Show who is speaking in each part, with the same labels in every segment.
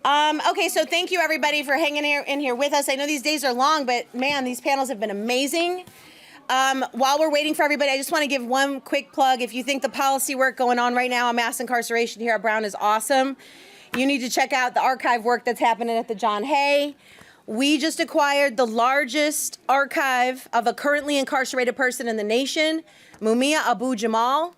Speaker 1: Okay, so thank you everybody for hanging in here with us. I know these days are long, but man, these panels have been amazing. While we're waiting for everybody, I just want to give one quick plug. If you think the policy work going on right now on mass incarceration here at Brown is awesome, you need to check out the archive work that's happening at the John Hay. We just acquired the largest archive of a currently incarcerated person in the nation, Mumia Abu Jamal.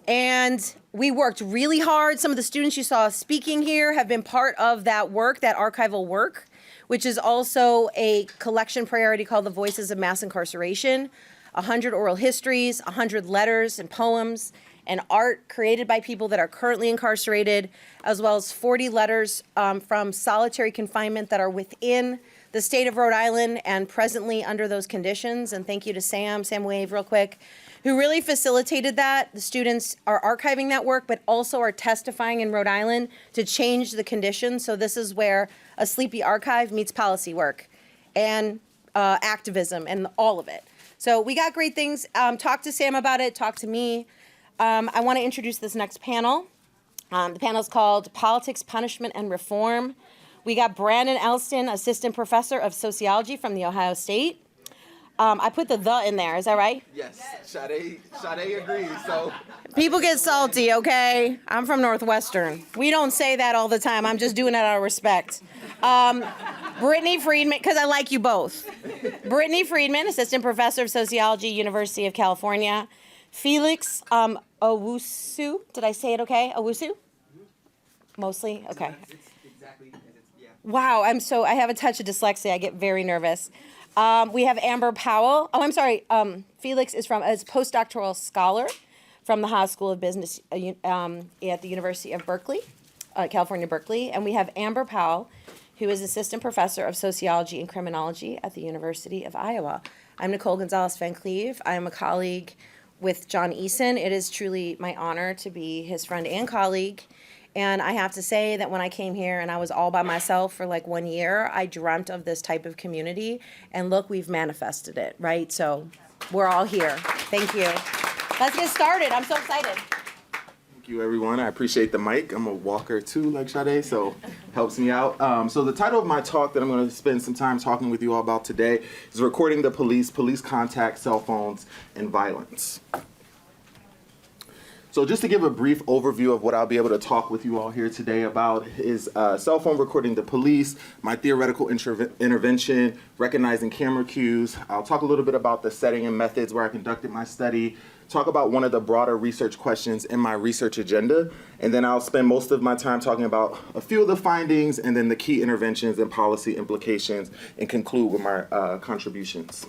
Speaker 1: And we worked really hard. Some of the students you saw speaking here have been part of that work, that archival work, which is also a collection priority called The Voices of Mass Incarceration. 100 oral histories, 100 letters and poems and art created by people that are currently incarcerated, as well as 40 letters from solitary confinement that are within the state of Rhode Island and presently under those conditions. And thank you to Sam Wave real quick, who really facilitated that. The students are archiving that work, but also are testifying in Rhode Island to change the conditions. So this is where a sleepy archive meets policy work and activism and all of it. So we got great things. Talk to Sam about it, talk to me. I want to introduce this next panel. The panel is called Politics, Punishment, and Reform. We got Brandon Elston, Assistant Professor of Sociology from The Ohio State. I put the in there, is that right?
Speaker 2: Yes, Sade agrees, so.
Speaker 1: People get salty, okay? I'm from Northwestern. We don't say that all the time. I'm just doing it out of respect. Brittany Friedman, because I like you both. Brittany Friedman, Assistant Professor of Sociology, University of California. Felix Owusu, did I say it okay? Owusu? Mostly? Okay.
Speaker 2: Exactly, yeah.
Speaker 1: Wow, I have a touch of dyslexia. I get very nervous. We have Amber Powell. Oh, I'm sorry. Felix is as postdoctoral scholar from the Haas School of Business at the University of Berkeley, California, Berkeley. And we have Amber Powell, who is Assistant Professor of Sociology and Criminology at the University of Iowa. I'm Nicole Gonzalez Van Cleve. I am a colleague with John Eason. It is truly my honor to be his friend and colleague. And I have to say that when I came here and I was all by myself for like 1 year, I dreamt of this type of community. And look, we've manifested it, right? So we're all here. Thank you. Let's get started. I'm so excited.
Speaker 2: Thank you, everyone. I appreciate the mic. I'm a walker too, like Sade, so helps me out. So the title of my talk that I'm going to spend some time talking with you all about today is Recording the Police, Police Contact, Cell Phones, and Violence. So just to give a brief overview of what I'll be able to talk with you all here today about is cell phone recording the police, my theoretical intervention, recognizing camera cues. I'll talk a little bit about the setting and methods where I conducted my study, talk about one of the broader research questions in my research agenda, and then I'll spend most of my time talking about a few of the findings and then the key interventions and policy implications and conclude with my contributions.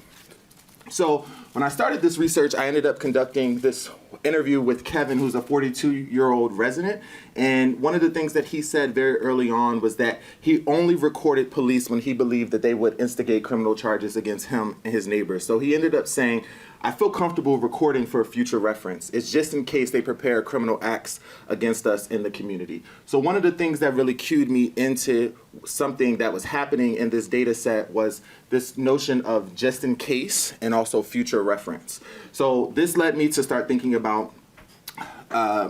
Speaker 2: So when I started this research, I ended up conducting this interview with Kevin, who's a 42-year-old resident. And one of the things that he said very early on was that he only recorded police when he believed that they would instigate criminal charges against him and his neighbors. So he ended up saying, I feel comfortable recording for future reference. It's just in case they prepare criminal acts against us in the community. So one of the things that really cued me into something that was happening in this data set was this notion of just in case and also future reference. So this led me to start thinking about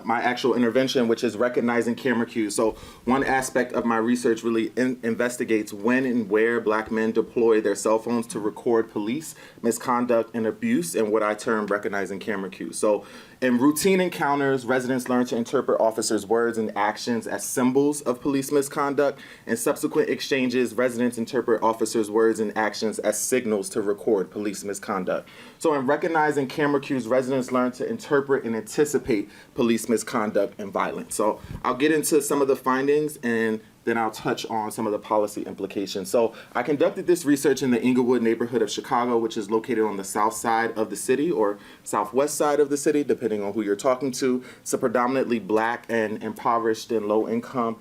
Speaker 2: my actual intervention, which is recognizing camera cues. So one aspect of my research really investigates when and where Black men deploy their cell phones to record police misconduct and abuse, and what I term recognizing camera cues. So in routine encounters, residents learn to interpret officers' words and actions as symbols of police misconduct. In subsequent exchanges, residents interpret officers' words and actions as signals to record police misconduct. So in recognizing camera cues, residents learn to interpret and anticipate police misconduct and violence. So I'll get into some of the findings and then I'll touch on some of the policy implications. So I conducted this research in the Englewood neighborhood of Chicago, which is located on the south side of the city or southwest side of the city, depending on who you're talking to. It's a predominantly Black and impoverished and low income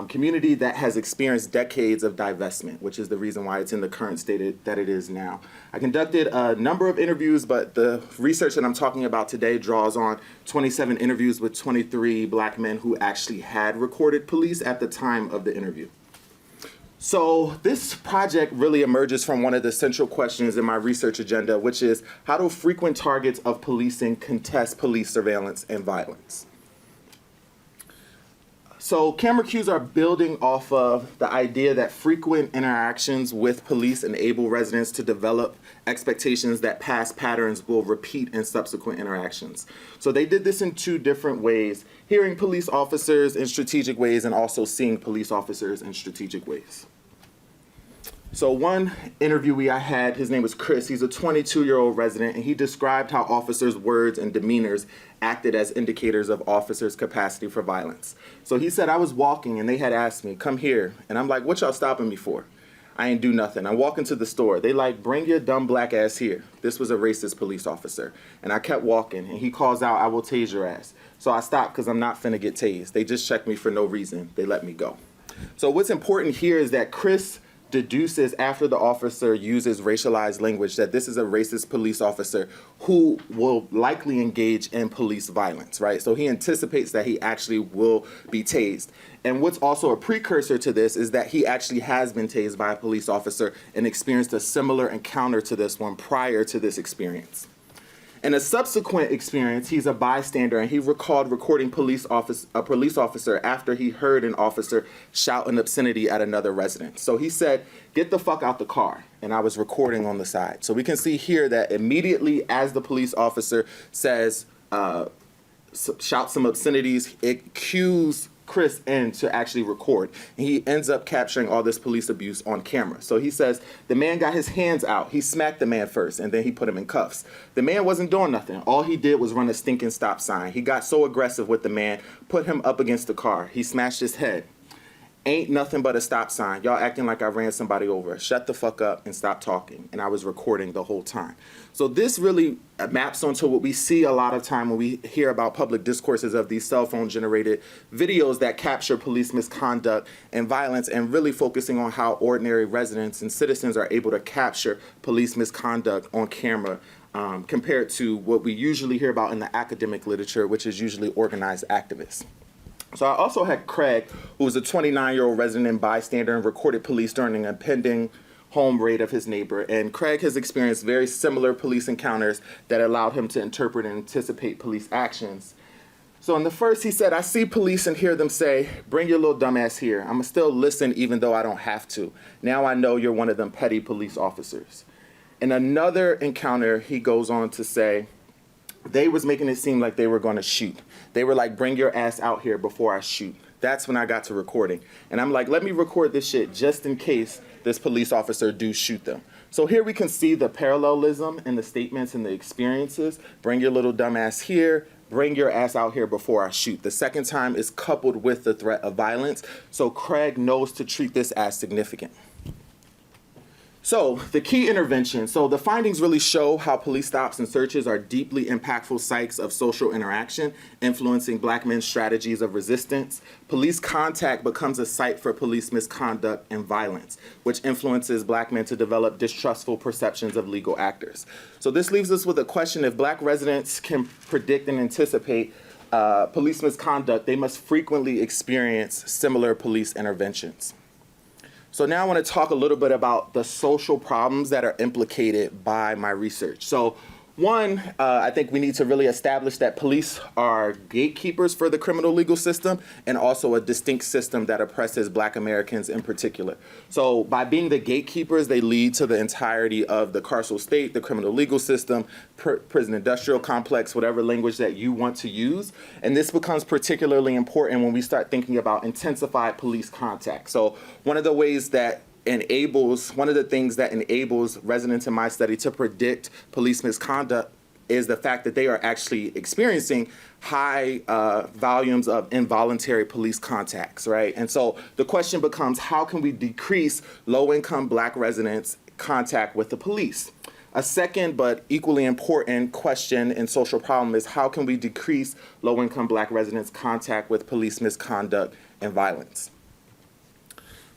Speaker 2: community that has experienced decades of divestment, which is the reason why it's in the current state that it is now. I conducted a number of interviews, but the research that I'm talking about today draws on 27 interviews with 23 Black men who actually had recorded police at the time of the interview. So this project really emerges from one of the central questions in my research agenda, which is how do frequent targets of policing contest police surveillance and violence? So camera cues are building off of the idea that frequent interactions with police enable residents to develop expectations that past patterns will repeat in subsequent interactions. So they did this in two different ways: hearing police officers in strategic ways and also seeing police officers in strategic ways. So one interviewee I had, his name was Chris. He's a 22-year-old resident, and he described how officers' words and demeanors acted as indicators of officers' capacity for violence. So he said, I was walking, and they had asked me, come here. And I'm like, what y'all stopping me for? I ain't do nothing. I walk into the store. They like, bring your dumb black ass here. This was a racist police officer. And I kept walking, and he calls out, I will tase your ass. So I stopped because I'm not finna get tased. They just checked me for no reason. They let me go. So what's important here is that Chris deduces after the officer uses racialized language that this is a racist police officer who will likely engage in police violence, right? So he anticipates that he actually will be tased. And what's also a precursor to this is that he actually has been tased by a police officer and experienced a similar encounter to this one prior to this experience. In a subsequent experience, he's a bystander, and he recalled recording a police officer after he heard an officer shout an obscenity at another resident. So he said, get the fuck out the car, and I was recording on the side. So we can see here that immediately as the police officer says, shout some obscenities, it cues Chris in to actually record. And he ends up capturing all this police abuse on camera. So he says the man got his hands out. He smacked the man first, and then he put him in cuffs. The man wasn't doing nothing. All he did was run a stinking stop sign. He got so aggressive with the man, put him up against the car. He smashed his head. Ain't nothing but a stop sign. Y'all acting like I ran somebody over. Shut the fuck up and stop talking. And I was recording the whole time. So this really maps onto what we see a lot of time when we hear about public discourses of these cell phone generated videos that capture police misconduct and violence, and really focusing on how ordinary residents and citizens are able to capture police misconduct on camera compared to what we usually hear about in the academic literature, which is usually organized activists. So I also had Craig, who was a 29-year-old resident and bystander and recorded police during an impending home raid of his neighbor. And Craig has experienced very similar police encounters that allowed him to interpret and anticipate police actions. So in the first, he said, I see police and hear them say, bring your little dumbass here. I'm gonna still listen even though I don't have to. Now I know you're one of them petty police officers. In another encounter, he goes on to say, they was making it seem like they were gonna shoot. They were like, bring your ass out here before I shoot. That's when I got to recording. And I'm like, let me record this shit just in case this police officer do shoot them. So here we can see the parallelism in the statements and the experiences. Bring your little dumb ass here. Bring your ass out here before I shoot. The second time is coupled with the threat of violence. So Craig knows to treat this as significant. So the key intervention. So the findings really show how police stops and searches are deeply impactful sites of social interaction, influencing Black men's strategies of resistance. Police contact becomes a site for police misconduct and violence, which influences Black men to develop distrustful perceptions of legal actors. So this leaves us with a question: if Black residents can predict and anticipate police misconduct, they must frequently experience similar police interventions. So now I want to talk a little bit about the social problems that are implicated by my research. So one, I think we need to really establish that police are gatekeepers for the criminal legal system, and also a distinct system that oppresses Black Americans in particular. So by being the gatekeepers, they lead to the entirety of the carceral state, the criminal legal system, prison industrial complex, whatever language that you want to use. And this becomes particularly important when we start thinking about intensified police contact. So one of the ways that one of the things that enables residents in my study to predict police misconduct is the fact that they are actually experiencing high volumes of involuntary police contacts, right? And so the question becomes, how can we decrease low-income Black residents' contact with the police? A second but equally important question and social problem is, how can we decrease low-income Black residents' contact with police misconduct and violence?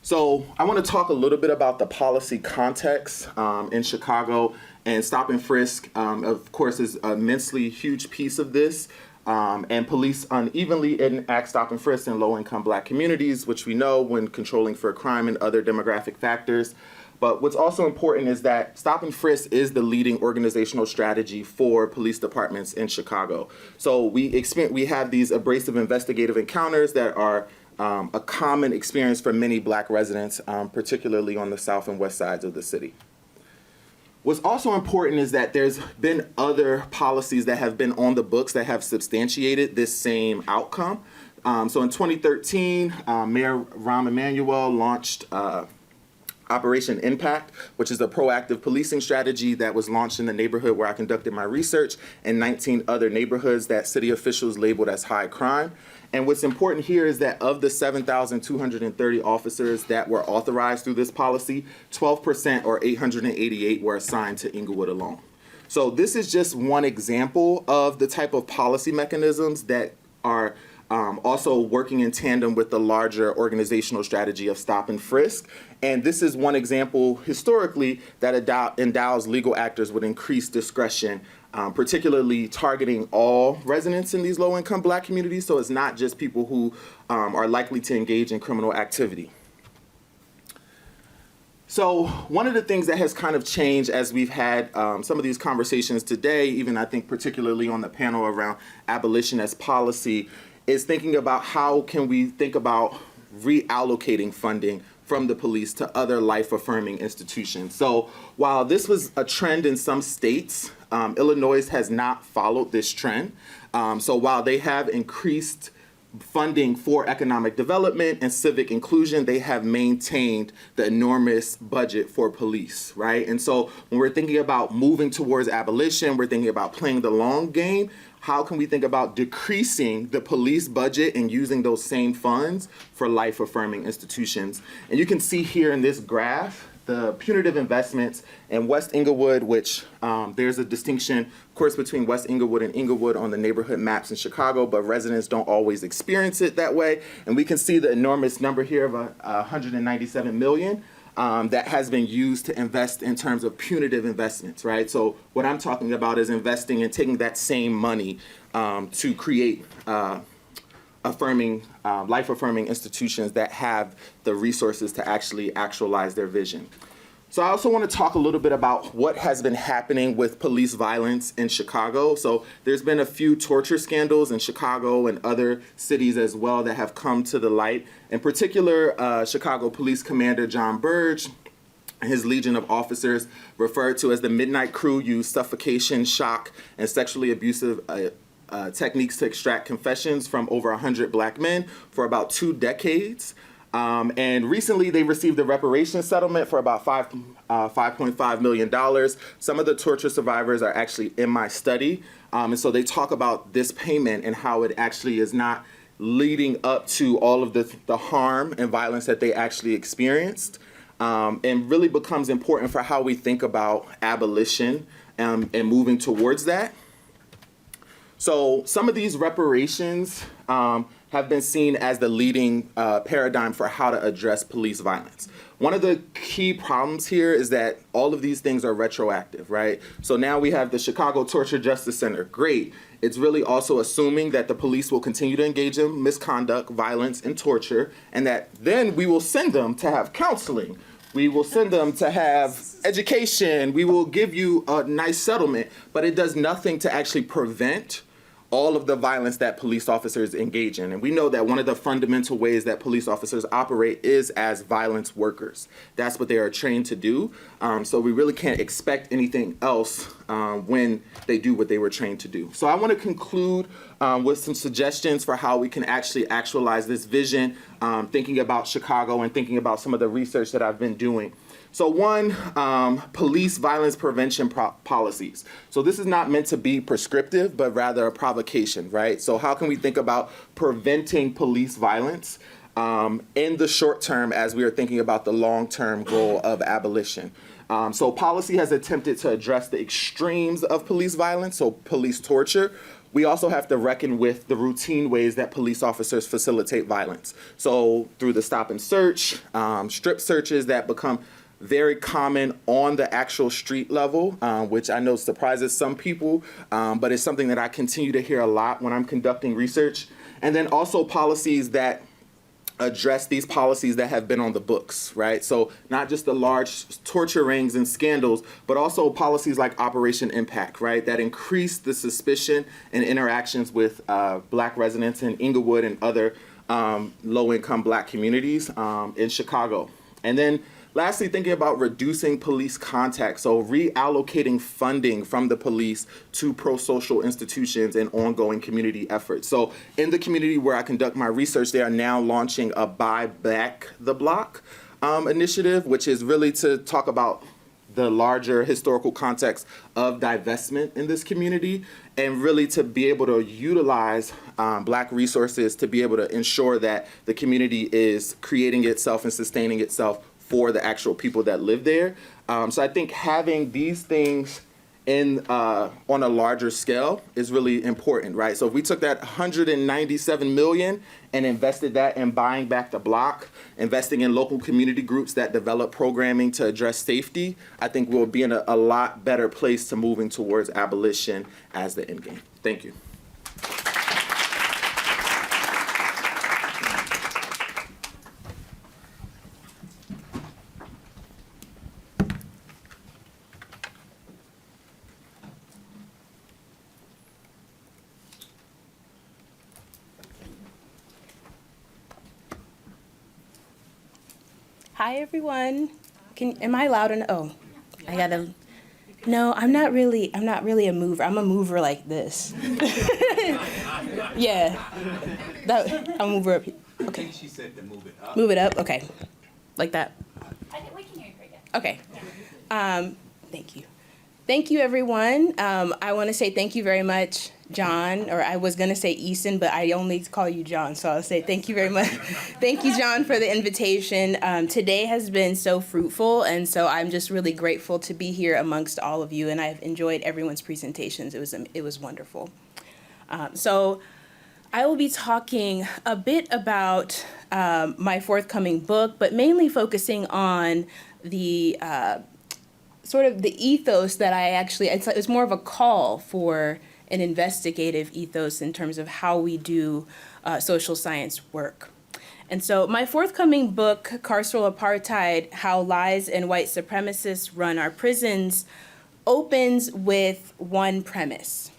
Speaker 2: So I want to talk a little bit about the policy context in Chicago, and stop and frisk, of course, is an immensely huge piece of this. And police unevenly enact stop and frisk in low-income Black communities, which we know when controlling for crime and other demographic factors. But what's also important is that stop and frisk is the leading organizational strategy for police departments in Chicago. So we have these abrasive investigative encounters that are a common experience for many Black residents, particularly on the south and west sides of the city. What's also important is that there's been other policies that have been on the books that have substantiated this same outcome. So in 2013, Mayor Rahm Emanuel launched Operation Impact, which is a proactive policing strategy that was launched in the neighborhood where I conducted my research and 19 other neighborhoods that city officials labeled as high crime. And what's important here is that of the 7,230 officers that were authorized through this policy, 12% or 888 were assigned to Inglewood alone. So this is just one example of the type of policy mechanisms that are also working in tandem with the larger organizational strategy of stop and frisk. And this is one example historically that endows legal actors with increased discretion, particularly targeting all residents in these low-income Black communities. So it's not just people who are likely to engage in criminal activity. So one of the things that has kind of changed as we've had some of these conversations today, even I think particularly on the panel around abolition as policy, is thinking about how can we think about reallocating funding from the police to other life-affirming institutions. So while this was a trend in some states, Illinois has not followed this trend. So while they have increased funding for economic development and civic inclusion, they have maintained the enormous budget for police, right? And so when we're thinking about moving towards abolition, we're thinking about playing the long game. How can we think about decreasing the police budget and using those same funds for life-affirming institutions? And you can see here in this graph the punitive investments in West Inglewood, which there's a distinction, of course, between West Inglewood and Inglewood on the neighborhood maps in Chicago, but residents don't always experience it that way. And we can see the enormous number here of 197 million. That has been used to invest in terms of punitive investments, right? So what I'm talking about is investing and taking that same money to create life-affirming institutions that have the resources to actually actualize their vision. So I also want to talk a little bit about what has been happening with police violence in Chicago. So there's been a few torture scandals in Chicago and other cities as well that have come to the light. In particular, Chicago Police Commander John Burge and his legion of officers, referred to as the Midnight Crew, used suffocation, shock, and sexually abusive techniques to extract confessions from over 100 Black men for about 2 decades. And recently they received a reparations settlement for about $5.5 million. Some of the torture survivors are actually in my study. And so they talk about this payment and how it actually is not leading up to all of the harm and violence that they actually experienced. And really becomes important for how we think about abolition and moving towards that. So some of these reparations have been seen as the leading paradigm for how to address police violence. One of the key problems here is that all of these things are retroactive, right? So now we have the Chicago Torture Justice Center. Great. It's really also assuming that the police will continue to engage in misconduct, violence, and torture, and that then we will send them to have counseling. We will send them to have education. We will give you a nice settlement, but it does nothing to actually prevent all of the violence that police officers engage in. And we know that one of the fundamental ways that police officers operate is as violence workers. That's what they are trained to do. So we really can't expect anything else when they do what they were trained to do. So I want to conclude with some suggestions for how we can actually actualize this vision, thinking about Chicago and thinking about some of the research that I've been doing. So one, police violence prevention policies. So this is not meant to be prescriptive, but rather a provocation, right? So how can we think about preventing police violence in the short term as we are thinking about the long-term goal of abolition? So policy has attempted to address the extremes of police violence, so police torture. We also have to reckon with the routine ways that police officers facilitate violence. So through the stop and search, strip searches that become very common on the actual street level, which I know surprises some people, but it's something that I continue to hear a lot when I'm conducting research. And then also policies that address these policies that have been on the books, right? So not just the large torture rings and scandals, but also policies like Operation Impact, right? That increase the suspicion and interactions with Black residents in Inglewood and other low-income Black communities in Chicago. And then lastly, thinking about reducing police contact, so reallocating funding from the police to pro-social institutions and ongoing community efforts. So in the community where I conduct my research, they are now launching a Buy Back the Block initiative, which is really to talk about the larger historical context of divestment in this community, and really to be able to utilize Black resources to be able to ensure that the community is creating itself and sustaining itself for the actual people that live there. So I think having these things on a larger scale is really important, right? So if we took that 197 million and invested that in buying back the block, investing in local community groups that develop programming to address safety, I think we'll be in a lot better place to moving towards abolition as the end game. Thank you.
Speaker 3: Hi everyone. Am I loud enough? Oh, I gotta. No, I'm not really a mover. I'm a mover like this. Yeah. I'll move her up. Okay.
Speaker 4: I think she said to move it up.
Speaker 3: Move it up. Okay. Like that.
Speaker 5: We can hear you great.
Speaker 3: Okay. Thank you. Thank you, everyone. I want to say thank you very much, John, or I was going to say Eason, but I only call you John, so I'll say thank you very much. Thank you, John, for the invitation. Today has been so fruitful, and so I'm just really grateful to be here amongst all of you, and I've enjoyed everyone's presentations. It was wonderful. So I will be talking a bit about my forthcoming book, but mainly focusing on the sort of the ethos that it was more of a call for an investigative ethos in terms of how we do social science work. And so my forthcoming book, Carceral Apartheid, How Lies and White Supremacists Run Our Prisons, opens with one premise.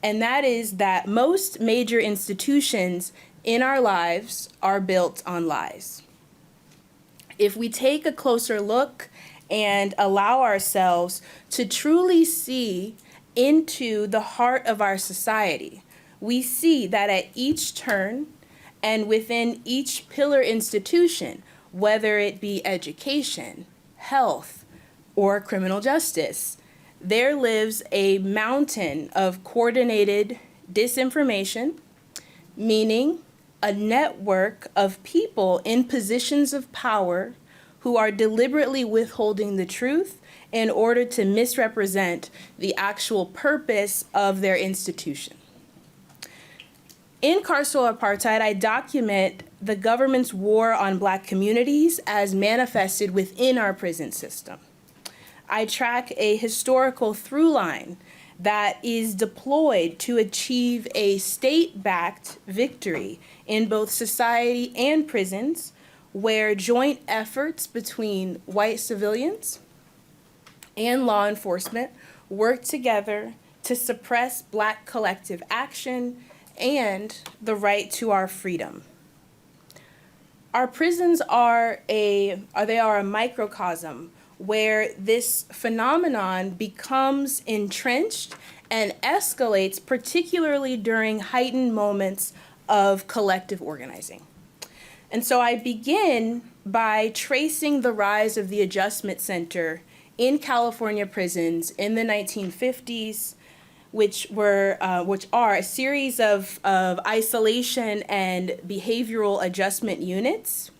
Speaker 3: And that is that most major institutions in our lives are built on lies. If we take a closer look and allow ourselves to truly see into the heart of our society, we see that at each turn and within each pillar institution, whether it be education, health, or criminal justice, there lives a mountain of coordinated disinformation, meaning a network of people in positions of power who are deliberately withholding the truth in order to misrepresent the actual purpose of their institution. In Carceral Apartheid, I document the government's war on Black communities as manifested within our prison system. I track a historical through line that is deployed to achieve a state-backed victory in both society and prisons, where joint efforts between white civilians and law enforcement work together to suppress Black collective action and the right to our freedom. Our prisons are a microcosm where this phenomenon becomes entrenched and escalates, particularly during heightened moments of collective organizing. And so I begin by tracing the rise of the Adjustment Center in California prisons in the 1950s, which are a series of isolation and behavioral adjustment units.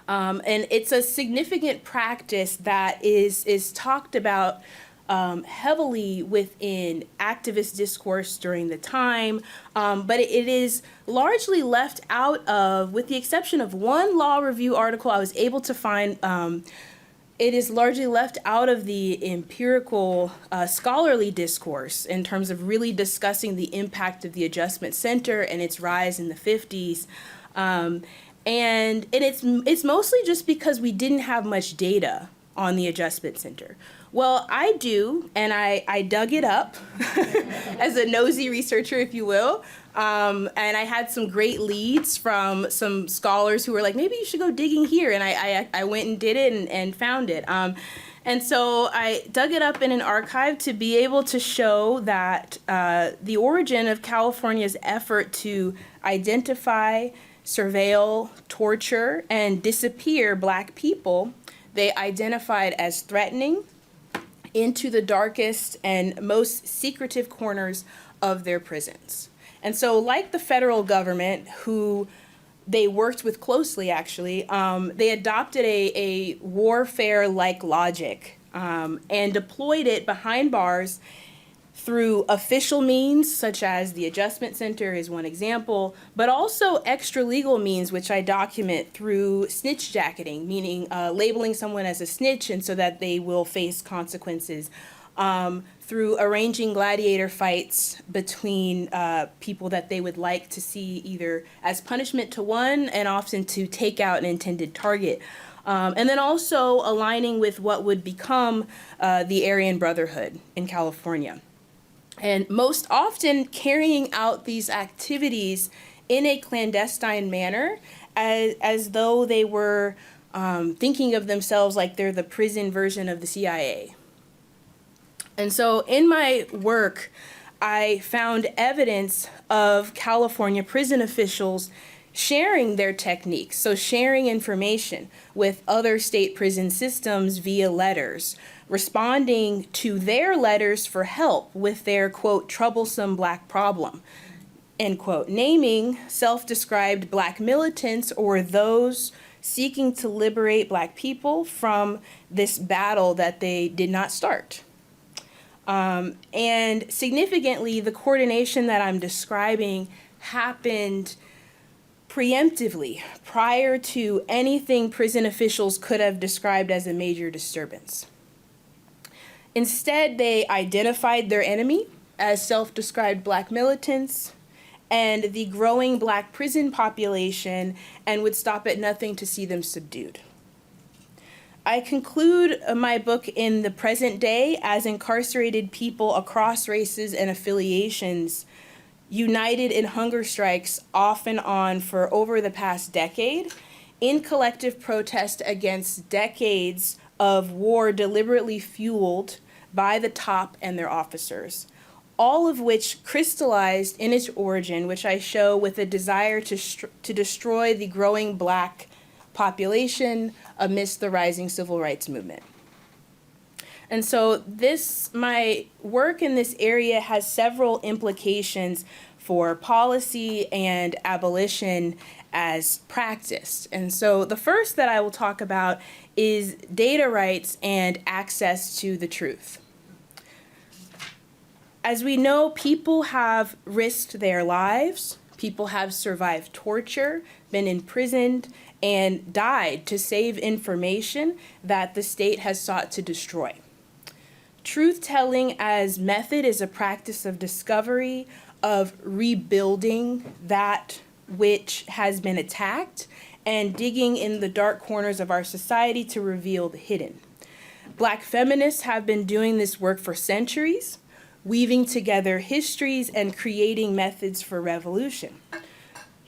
Speaker 3: And it's a significant practice that is talked about heavily within activist discourse during the time, but it is largely left out of, with the exception of one law review article I was able to find, it is largely left out of the empirical scholarly discourse in terms of really discussing the impact of the Adjustment Center and its rise in the 50s. And it's mostly just because we didn't have much data on the Adjustment Center. Well, I do, and I dug it up as a nosy researcher, if you will. And I had some great leads from some scholars who were like, maybe you should go digging here. And I went and did it and found it. And so I dug it up in an archive to be able to show that the origin of California's effort to identify, surveil, torture, and disappear Black people, they identified as threatening, into the darkest and most secretive corners of their prisons. And so, like the federal government, who they worked with closely, actually, they adopted a warfare-like logic and deployed it behind bars through official means, such as the Adjustment Center is one example, but also extra-legal means, which I document through snitch jacketing, meaning labeling someone as a snitch and so that they will face consequences, through arranging gladiator fights between people that they would like to see either as punishment to one and often to take out an intended target. And then also aligning with what would become the Aryan Brotherhood in California. And most often carrying out these activities in a clandestine manner as though they were thinking of themselves like they're the prison version of the CIA. And so in my work, I found evidence of California prison officials sharing their techniques, so sharing information with other state prison systems via letters, responding to their letters for help with their, quote, troublesome Black problem, end quote, naming self-described Black militants or those seeking to liberate Black people from this battle that they did not start. And significantly, the coordination that I'm describing happened preemptively, prior to anything prison officials could have described as a major disturbance. Instead, they identified their enemy as self-described Black militants and the growing Black prison population and would stop at nothing to see them subdued. I conclude my book in the present day as incarcerated people across races and affiliations united in hunger strikes off and on for over the past decade in collective protest against decades of war deliberately fueled by the top and their officers, all of which crystallized in its origin, which I show with a desire to destroy the growing Black population amidst the rising civil rights movement. And so my work in this area has several implications for policy and abolition as practiced. And so the first that I will talk about is data rights and access to the truth. As we know, people have risked their lives, people have survived torture, been imprisoned, and died to save information that the state has sought to destroy. Truth-telling as method is a practice of discovery, of rebuilding that which has been attacked, and digging in the dark corners of our society to reveal the hidden. Black feminists have been doing this work for centuries, weaving together histories and creating methods for revolution.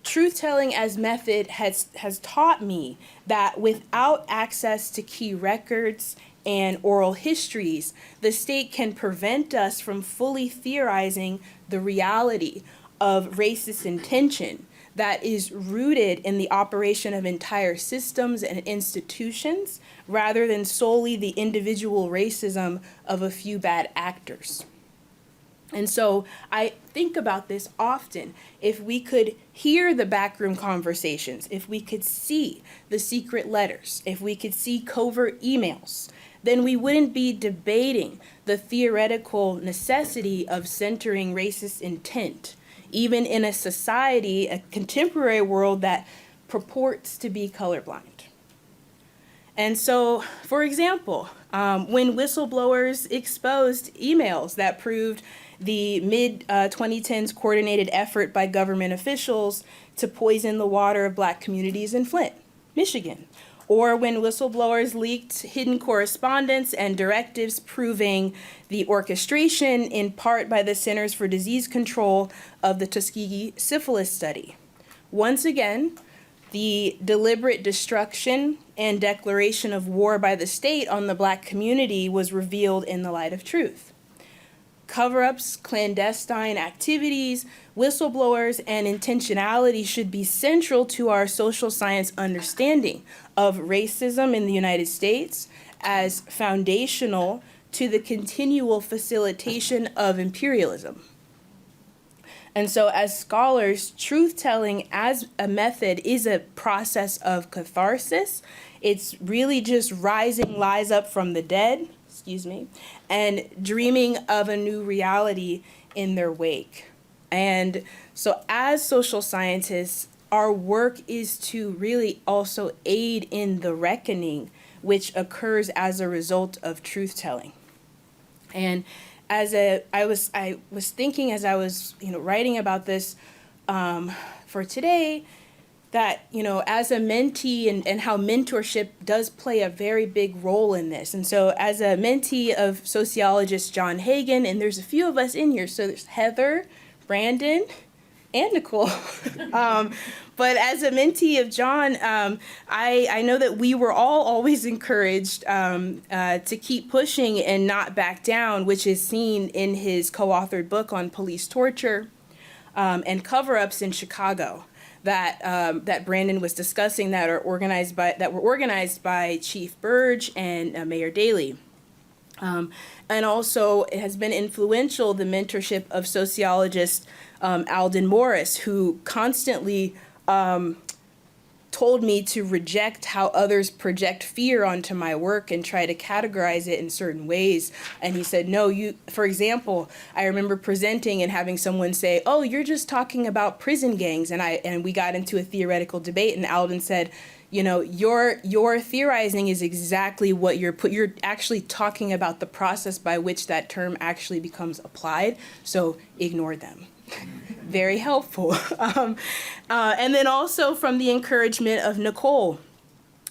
Speaker 3: Truth-telling as method has taught me that without access to key records and oral histories, the state can prevent us from fully theorizing the reality of racist intention that is rooted in the operation of entire systems and institutions rather than solely the individual racism of a few bad actors. And so I think about this often. If we could hear the backroom conversations, if we could see the secret letters, if we could see covert emails, then we wouldn't be debating the theoretical necessity of centering racist intent, even in a society, a contemporary world that purports to be colorblind. And so, for example, when whistleblowers exposed emails that proved the mid-2010s coordinated effort by government officials to poison the water of Black communities in Flint, Michigan, or when whistleblowers leaked hidden correspondence and directives proving the orchestration, in part by the Centers for Disease Control, of the Tuskegee syphilis study. Once again, the deliberate destruction and declaration of war by the state on the Black community was revealed in the light of truth. Cover-ups, clandestine activities, whistleblowers, and intentionality should be central to our social science understanding of racism in the United States as foundational to the continual facilitation of imperialism. And so as scholars, truth-telling as a method is a process of catharsis. It's really just rising lies up from the dead, and dreaming of a new reality in their wake. And so as social scientists, our work is to really also aid in the reckoning which occurs as a result of truth-telling. And I was thinking as I was writing about this for today, that as a mentee and how mentorship does play a very big role in this. And so as a mentee of sociologist John Hagan, and there's a few of us in here, so there's Heather, Brandon, and Nicole. But as a mentee of John, I know that we were all always encouraged to keep pushing and not back down, which is seen in his co-authored book on police torture and cover-ups in Chicago that Brandon was discussing, that were organized by Chief Burge and Mayor Daley. And also it has been influential, the mentorship of sociologist Alden Morris, who constantly told me to reject how others project fear onto my work and try to categorize it in certain ways. And he said, no, for example, I remember presenting and having someone say, oh, you're just talking about prison gangs. And we got into a theoretical debate, and Alden said, your theorizing is exactly what you're actually talking about the process by which that term actually becomes applied. So ignore them. Very helpful. And then also from the encouragement of Nicole,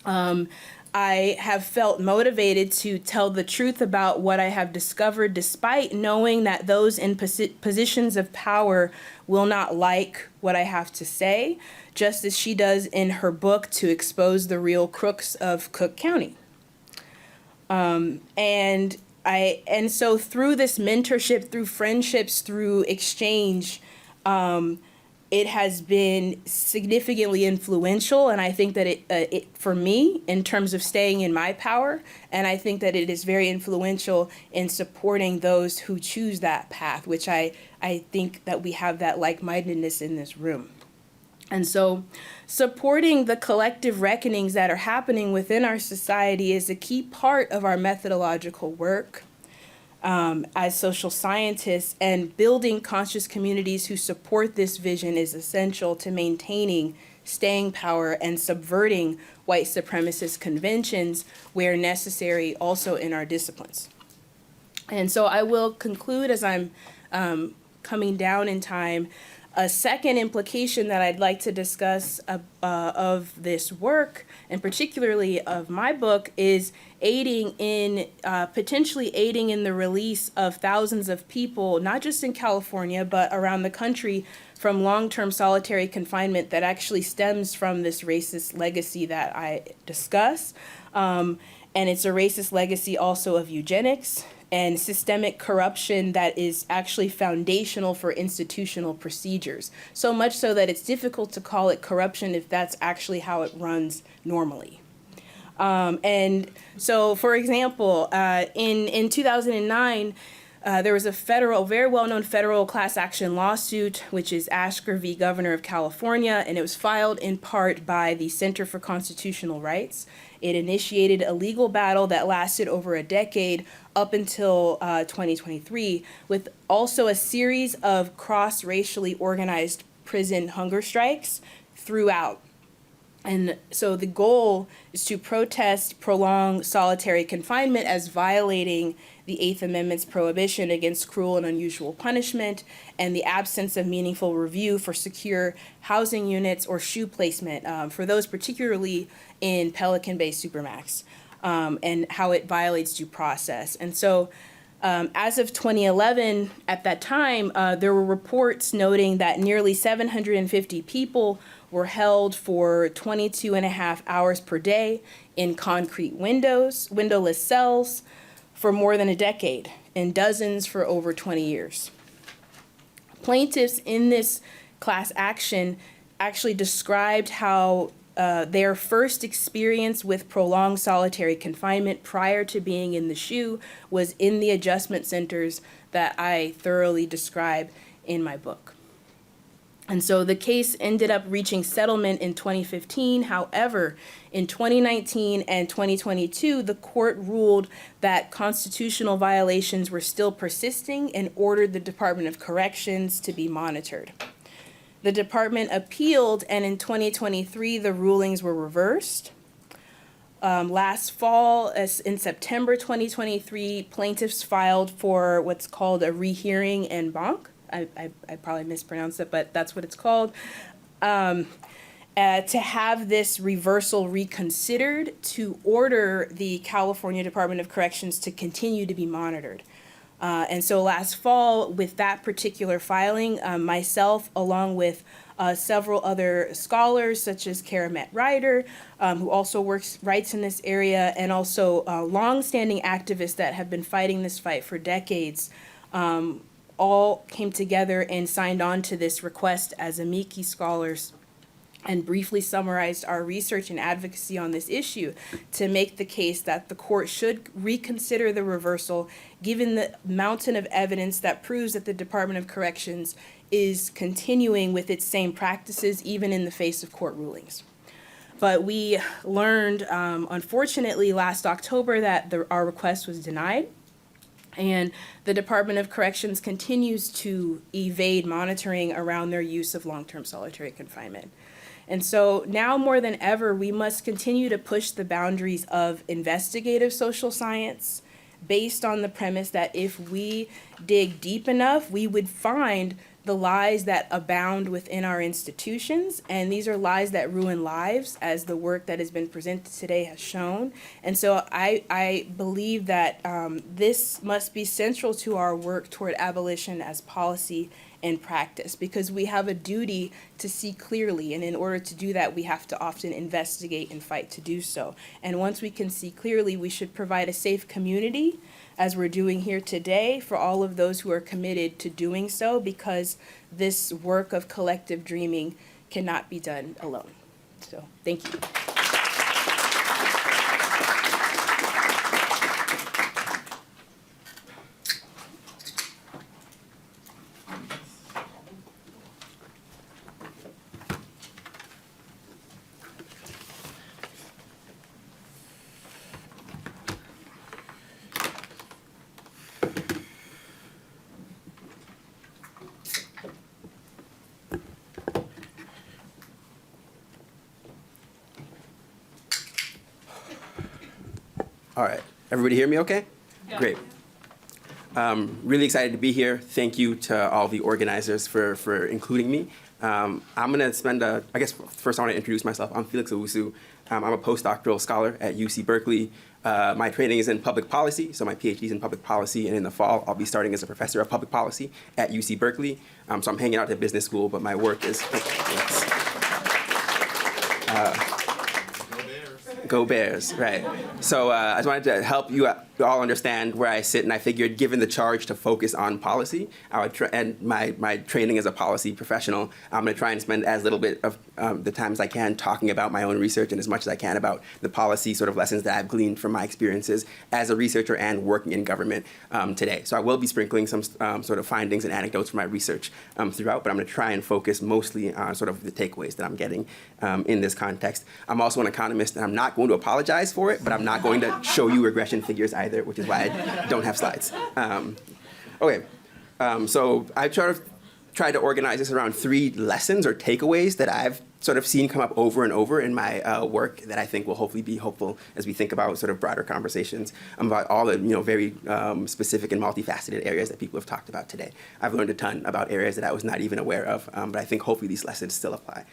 Speaker 3: I have felt motivated to tell the truth about what I have discovered, despite knowing that those in positions of power will not like what I have to say, just as she does in her book to expose the real crooks of Cook County. And so through this mentorship, through friendships, through exchange, it has been significantly influential, and I think that it for me, in terms of staying in my power, and I think that it is very influential in supporting those who choose that path, which I think that we have that like-mindedness in this room. And so supporting the collective reckonings that are happening within our society is a key part of our methodological work as social scientists, and building conscious communities who support this vision is essential to maintaining staying power and subverting white supremacist conventions where necessary, also in our disciplines. And so I will conclude, as I'm coming down in time, a second implication that I'd like to discuss of this work, and particularly of my book, is potentially aiding in the release of thousands of people, not just in California, but around the country, from long-term solitary confinement that actually stems from this racist legacy that I discuss. And it's a racist legacy also of eugenics and systemic corruption that is actually foundational for institutional procedures. So much so that it's difficult to call it corruption if that's actually how it runs normally. And so, for example, in 2009, there was a very well-known federal class action lawsuit, which is Ashker v. Governor of California, and it was filed in part by the Center for Constitutional Rights. It initiated a legal battle that lasted over a decade up until 2023, with also a series of cross-racially organized prison hunger strikes throughout. And so the goal is to protest prolonged solitary confinement as violating the Eighth Amendment's prohibition against cruel and unusual punishment, and the absence of meaningful review for secure housing units or shoe placement, for those particularly in Pelican Bay Supermax, and how it violates due process. And so as of 2011, at that time, there were reports noting that nearly 750 people were held for 22 and a half hours per day in concrete windowless cells for more than a decade, and dozens for over 20 years. Plaintiffs in this class action actually described how their first experience with prolonged solitary confinement prior to being in the SHU was in the adjustment centers that I thoroughly describe in my book. And so the case ended up reaching settlement in 2015. However, in 2019 and 2022, the court ruled that constitutional violations were still persisting and ordered the Department of Corrections to be monitored. The department appealed, and in 2023, the rulings were reversed. Last fall, in September 2023, plaintiffs filed for what's called a rehearing en banc. I probably mispronounced it, but that's what it's called. To have this reversal reconsidered to order the California Department of Corrections to continue to be monitored. And so last fall, with that particular filing, myself, along with several other scholars, such as Karamet Ryder, who also writes in this area, and also longstanding activists that have been fighting this fight for decades, all came together and signed on to this request as amici scholars, and briefly summarized our research and advocacy on this issue to make the case that the court should reconsider the reversal, given the mountain of evidence that proves that the Department of Corrections is continuing with its same practices, even in the face of court rulings. But we learned, unfortunately, last October that our request was denied. And the Department of Corrections continues to evade monitoring around their use of long-term solitary confinement. And so now more than ever, we must continue to push the boundaries of investigative social science based on the premise that if we dig deep enough, we would find the lies that abound within our institutions, and these are lies that ruin lives, as the work that has been presented today has shown. And so I believe that this must be central to our work toward abolition as policy and practice, because we have a duty to see clearly, and in order to do that, we have to often investigate and fight to do so. And once we can see clearly, we should provide a safe community, as we're doing here today, for all of those who are committed to doing so, because this work of collective dreaming cannot be done alone. So, thank you.
Speaker 4: All right, everybody hear me okay? Yeah. Great. Really excited to be here. Thank you to all the organizers for including me. I'm gonna spend I guess first I wanna introduce myself. I'm Felix Owusu. I'm a postdoctoral scholar at UC Berkeley. My training is in public policy, so my PhD is in public policy, and in the fall I'll be starting as a professor of public policy at UC Berkeley. So I'm hanging out at business school, but my work is, Go Bears, right. So I just wanted to help you all understand where I sit, and I figured given the charge to focus on policy, I would and my training as a policy professional, I'm gonna try and spend as little bit of the time as I can talking about my own research and as much as I can about the policy sort of lessons that I've gleaned from my experiences as a researcher and working in government today. So I will be sprinkling some sort of findings and anecdotes from my research throughout, but I'm gonna try and focus mostly on sort of the takeaways that I'm getting in this context. I'm also an economist, and I'm not going to apologize for it, but I'm not going to show you regression figures either, which is why I don't have slides. Okay, so I sort of tried to organize this around 3 lessons or takeaways that I've sort of seen come up over and over in my work that I think will hopefully be hopeful as we think about sort of broader conversations about all the very specific and multifaceted areas that people have talked about today. I've learned a ton about areas that I was not even aware of, but I think hopefully these lessons still apply.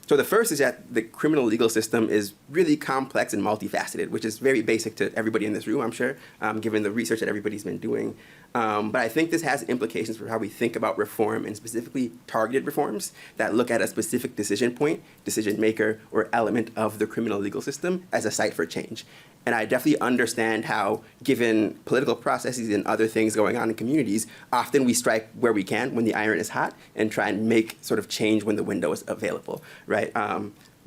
Speaker 4: So the first is that the criminal legal system is really complex and multifaceted, which is very basic to everybody in this room, I'm sure, given the research that everybody's been doing. But I think this has implications for how we think about reform, and specifically targeted reforms that look at a specific decision point, decision maker, or element of the criminal legal system as a site for change. And I definitely understand how, given political processes and other things going on in communities, often we strike where we can when the iron is hot and try and make sort of change when the window is available, right?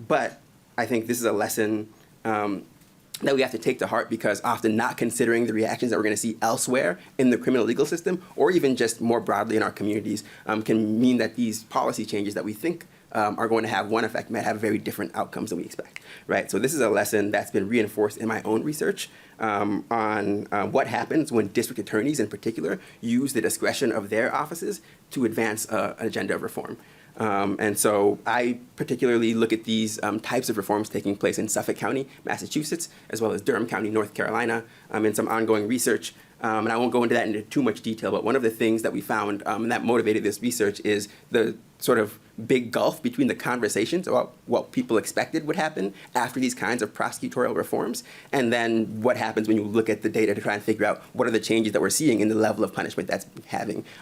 Speaker 4: But I think this is a lesson that we have to take to heart, because often not considering the reactions that we're going to see elsewhere in the criminal legal system, or even just more broadly in our communities, can mean that these policy changes that we think are going to have one effect might have very different outcomes than we expect, right? So this is a lesson that's been reinforced in my own research on what happens when district attorneys in particular use the discretion of their offices to advance an agenda of reform. And so I particularly look at these types of reforms taking place in Suffolk County, Massachusetts, as well as Durham County, North Carolina, in some ongoing research. And I won't go into that into too much detail, but one of the things that we found that motivated this research is the sort of big gulf between the conversations about what people expected would happen after these kinds of prosecutorial reforms, and then what happens when you look at the data to try and figure out what are the changes that we're seeing in the level of punishment that's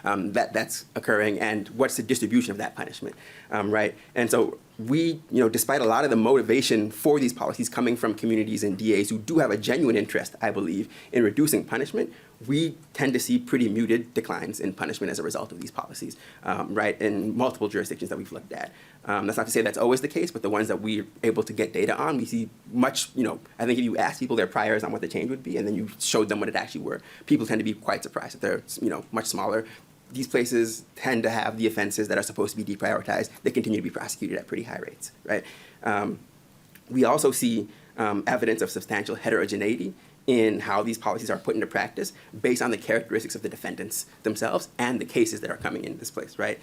Speaker 4: that's occurring, and what's the distribution of that punishment, right? And so we, despite a lot of the motivation for these policies coming from communities and DAs who do have a genuine interest, I believe, in reducing punishment, we tend to see pretty muted declines in punishment as a result of these policies, right, in multiple jurisdictions that we've looked at. That's not to say that's always the case, but the ones that we're able to get data on, we see much, I think if you ask people their priors on what the change would be, and then you showed them what it actually were, people tend to be quite surprised that they're, much smaller. These places tend to have the offenses that are supposed to be deprioritized. They continue to be prosecuted at pretty high rates, right? We also see evidence of substantial heterogeneity in how these policies are put into practice based on the characteristics of the defendants themselves and the cases that are coming into this place, right?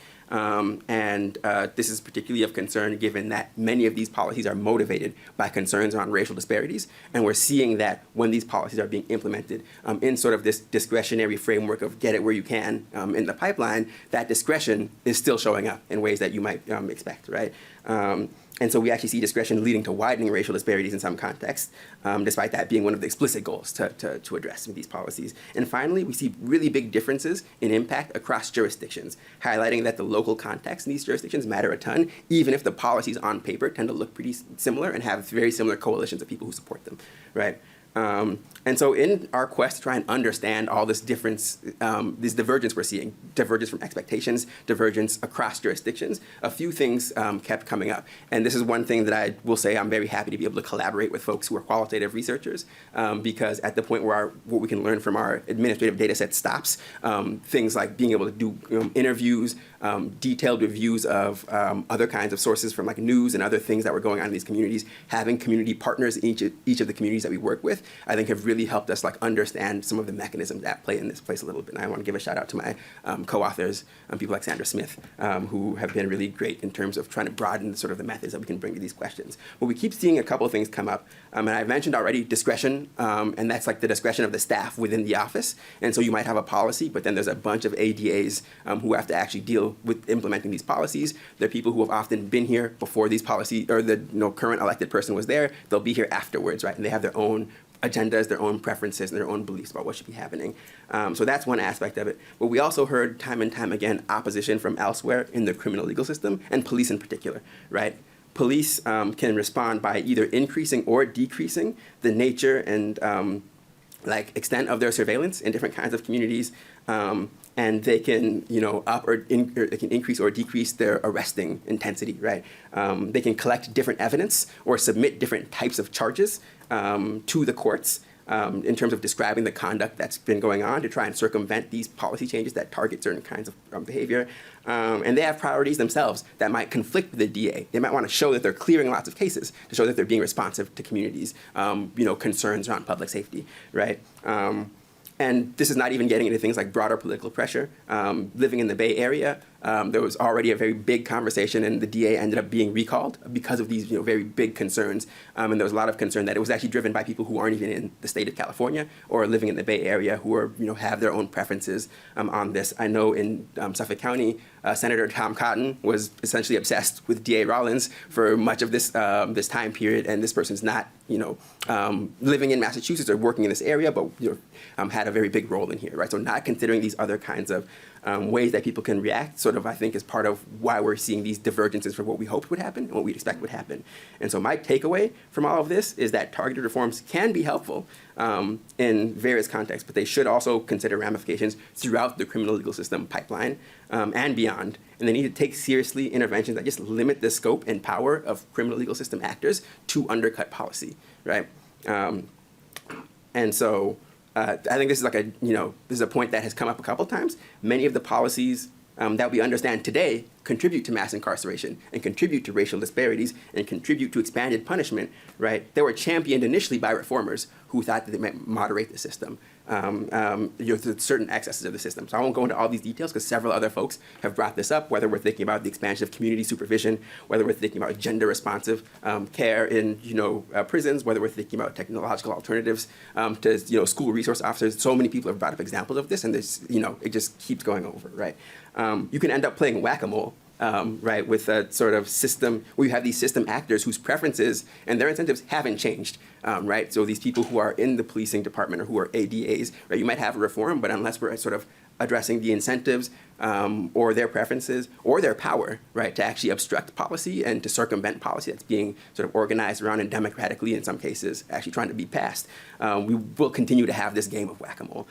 Speaker 4: This is particularly of concern given that many of these policies are motivated by concerns around racial disparities, and we're seeing that when these policies are being implemented in sort of this discretionary framework of get it where you can in the pipeline, that discretion is still showing up in ways that you might expect, right? And so we actually see discretion leading to widening racial disparities in some contexts, despite that being one of the explicit goals to address with these policies. And finally, we see really big differences in impact across jurisdictions, highlighting that the local context in these jurisdictions matter a ton, even if the policies on paper tend to look pretty similar and have very similar coalitions of people who support them, right? And so in our quest to try and understand all this difference, this divergence we're seeing, divergence from expectations, divergence across jurisdictions, a few things kept coming up. And this is one thing that I will say I'm very happy to be able to collaborate with folks who are qualitative researchers, because at the point where what we can learn from our administrative data set stops, things like being able to do interviews, detailed reviews of other kinds of sources from like news and other things that were going on in these communities, having community partners in each of the communities that we work with, I think have really helped us like understand some of the mechanisms at play in this place a little bit. And I want to give a shout out to my co-authors, people like Sandra Smith, who have been really great in terms of trying to broaden sort of the methods that we can bring to these questions. But we keep seeing a couple of things come up. And I mentioned already discretion, and that's like the discretion of the staff within the office. And so you might have a policy, but then there's a bunch of ADAs who have to actually deal with implementing these policies. They're people who have often been here before these policies, or the current elected person was there. They'll be here afterwards, right? And they have their own agendas, their own preferences, and their own beliefs about what should be happening. So that's one aspect of it. But we also heard time and time again opposition from elsewhere in the criminal legal system, and police in particular, right? Police can respond by either increasing or decreasing the nature and extent of their surveillance in different kinds of communities. And they can, they can increase or decrease their arresting intensity, right? They can collect different evidence or submit different types of charges to the courts in terms of describing the conduct that's been going on to try and circumvent these policy changes that target certain kinds of behavior. And they have priorities themselves that might conflict with the DA. They might want to show that they're clearing lots of cases to show that they're being responsive to communities, concerns around public safety, right? And this is not even getting into things like broader political pressure. Living in the Bay Area, there was already a very big conversation, and the DA ended up being recalled because of these very big concerns. And there was a lot of concern that it was actually driven by people who aren't even in the state of California or living in the Bay Area who are have their own preferences on this. I know in Suffolk County, Senator Tom Cotton was essentially obsessed with DA Rollins for much of this this time period, and this person's not living in Massachusetts or working in this area, but had a very big role in here, right? So not considering these other kinds of ways that people can react, sort of, I think, is part of why we're seeing these divergences from what we hoped would happen and what we'd expect would happen. And so my takeaway from all of this is that targeted reforms can be helpful in various contexts, but they should also consider ramifications throughout the criminal legal system pipeline and beyond. And they need to take seriously interventions that just limit the scope and power of criminal legal system actors to undercut policy, right? And so I think this is like this is a point that has come up a couple times. Many of the policies that we understand today contribute to mass incarceration and contribute to racial disparities and contribute to expanded punishment, right? They were championed initially by reformers who thought that they might moderate the system, certain excesses of the system. So I won't go into all these details because several other folks have brought this up, whether we're thinking about the expansion of community supervision, whether we're thinking about gender responsive care in prisons, whether we're thinking about technological alternatives to school resource officers. So many people have brought up examples of this, and this it just keeps going over, right? You can end up playing whack-a-mole, right, with a sort of system where you have these system actors whose preferences and their incentives haven't changed, right? So these people who are in the policing department or who are ADAs, right, you might have a reform, but unless we're sort of addressing the incentives or their preferences or their power, right, to actually obstruct policy and to circumvent policy that's being sort of organized around and democratically, in some cases, actually trying to be passed, we will continue to have this game of whack-a-mole,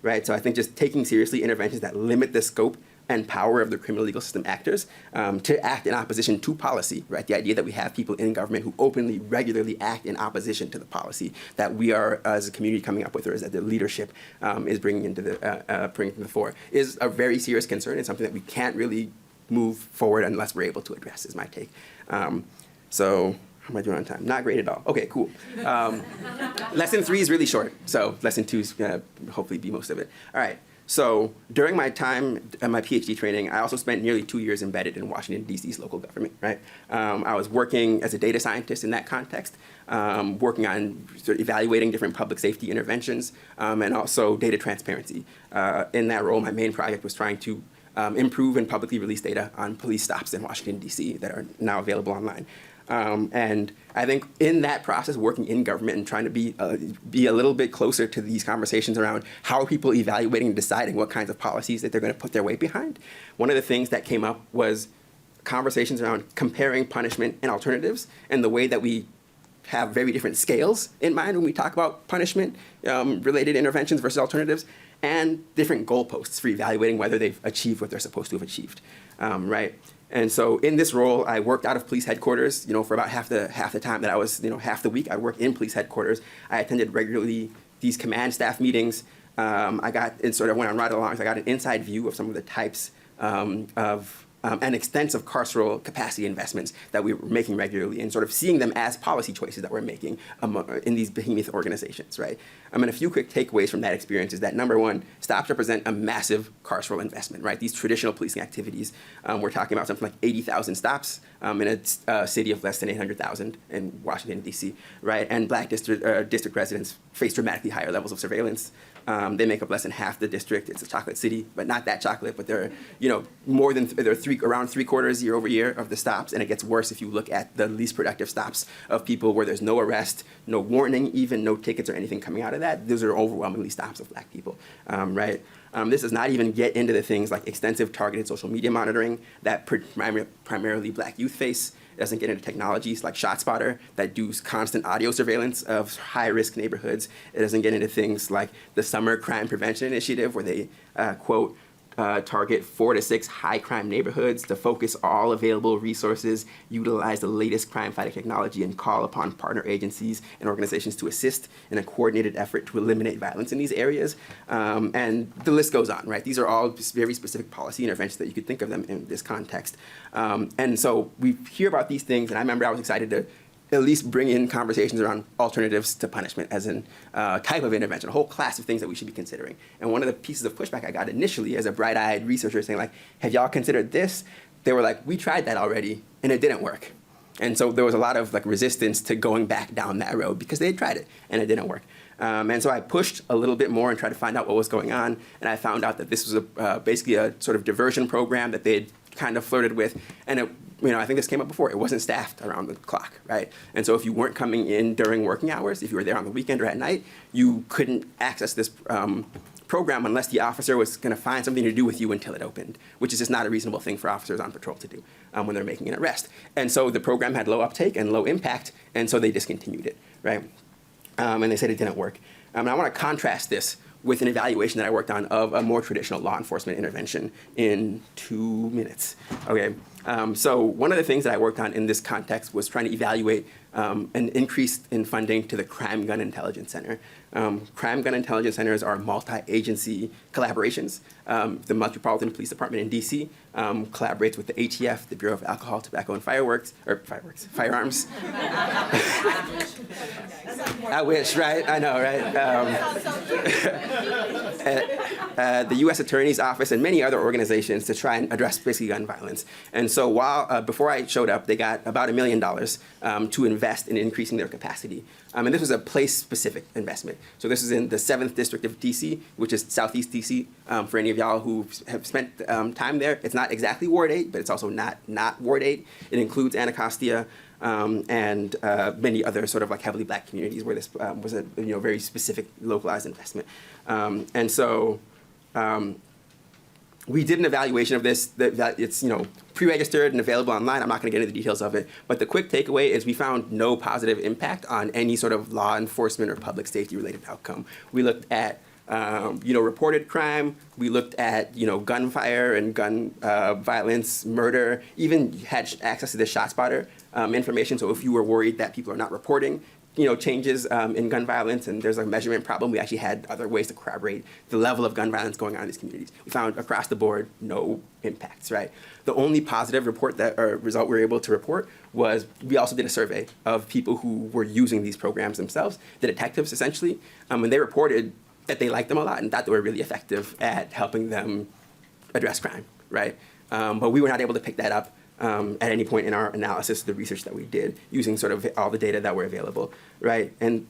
Speaker 4: right? So I think just taking seriously interventions that limit the scope and power of the criminal legal system actors to act in opposition to policy, right? The idea that we have people in government who openly, regularly act in opposition to the policy that we are, as a community, coming up with, or as the leadership is bringing to the fore, is a very serious concern and something that we can't really move forward unless we're able to address, is my take. So how am I doing on time? Not great at all. Okay, cool. Lesson 3 is really short, so lesson 2 is gonna hopefully be most of it. All right. So during my time at my PhD training, I also spent nearly 2 years embedded in Washington, D.C.'s local government, right? I was working as a data scientist in that context, working on sort of evaluating different public safety interventions and also data transparency. In that role, my main project was trying to improve and publicly release data on police stops in Washington, D.C. that are now available online. And I think in that process, working in government and trying to be a little bit closer to these conversations around how are people evaluating and deciding what kinds of policies that they're going to put their weight behind, one of the things that came up was conversations around comparing punishment and alternatives and the way that we have very different scales in mind when we talk about punishment related interventions versus alternatives, and different goalposts for evaluating whether they've achieved what they're supposed to have achieved, right? And so in this role, I worked out of police headquarters, for about half the time that I was, half the week I worked in police headquarters. I attended regularly these command staff meetings. I got, and sort of went on ride-alongs, I got an inside view of some of the types of and extensive carceral capacity investments that we were making regularly, and sort of seeing them as policy choices that we're making in these behemoth organizations, right? And a few quick takeaways from that experience is that, number one, stops represent a massive carceral investment, right? These traditional policing activities, we're talking about something like 80,000 stops in a city of less than 800,000 in Washington, D.C., right? And Black district residents face dramatically higher levels of surveillance. They make up less than half the district. It's a chocolate city, but not that chocolate. But they're, more than around 3/4 year over year of the stops, and it gets worse if you look at the least productive stops of people where there's no arrest, no warning, even no tickets or anything coming out of that. Those are overwhelmingly stops of Black people, right? This does not even get into the things like extensive targeted social media monitoring that primarily Black youth face. It doesn't get into technologies like ShotSpotter that do constant audio surveillance of high-risk neighborhoods. It doesn't get into things like the Summer Crime Prevention Initiative, where they, quote, target 4 to 6 high-crime neighborhoods to focus all available resources, utilize the latest crime-fighting technology, and call upon partner agencies and organizations to assist in a coordinated effort to eliminate violence in these areas. And the list goes on, right? These are all very specific policy interventions that you could think of them in this context. And so we hear about these things, and I remember I was excited to at least bring in conversations around alternatives to punishment as an type of intervention, a whole class of things that we should be considering. And one of the pieces of pushback I got initially as a bright-eyed researcher saying like, have y'all considered this? They were like, we tried that already and it didn't work. And so there was a lot of like resistance to going back down that road because they had tried it and it didn't work. And so I pushed a little bit more and tried to find out what was going on. And I found out that this was basically a sort of diversion program that they had kind of flirted with. And it, I think this came up before. It wasn't staffed around the clock, right? And so if you weren't coming in during working hours, if you were there on the weekend or at night, you couldn't access this program unless the officer was going to find something to do with you until it opened, which is just not a reasonable thing for officers on patrol to do when they're making an arrest. And so the program had low uptake and low impact, and so they discontinued it, right? And they said it didn't work. And I want to contrast this with an evaluation that I worked on of a more traditional law enforcement intervention in 2 minutes. Okay. So one of the things that I worked on in this context was trying to evaluate an increase in funding to the Crime Gun Intelligence Center. Crime Gun Intelligence Centers are multi-agency collaborations. The Metropolitan Police Department in DC collaborates with the ATF, the Bureau of Alcohol, Tobacco, and Firearms. I wish, right? I know, right? The U.S. Attorney's Office and many other organizations to try and address basically gun violence. And so before I showed up, they got about $1 million to invest in increasing their capacity. And this was a place-specific investment. So this is in the 7th District of DC, which is Southeast DC. For any of y'all who have spent time there, it's not exactly Ward 8, but it's also not Ward 8. It includes Anacostia and many other sort of like heavily black communities where this was a very specific localized investment. And so we did an evaluation of this that it's pre-registered and available online. I'm not going to get into the details of it, but the quick takeaway is we found no positive impact on any sort of law enforcement or public safety related outcome. We looked at reported crime. We looked at gunfire and gun violence, murder. Even had access to the ShotSpotter information. So if you were worried that people are not reporting changes in gun violence and there's a measurement problem, we actually had other ways to corroborate the level of gun violence going on in these communities. We found across the board no impacts, right? The only positive result we were able to report was we also did a survey of people who were using these programs themselves, the detectives essentially, and they reported that they liked them a lot and thought they were really effective at helping them address crime, right? But we were not able to pick that up at any point in our analysis of the research that we did using sort of all the data that were available, right? And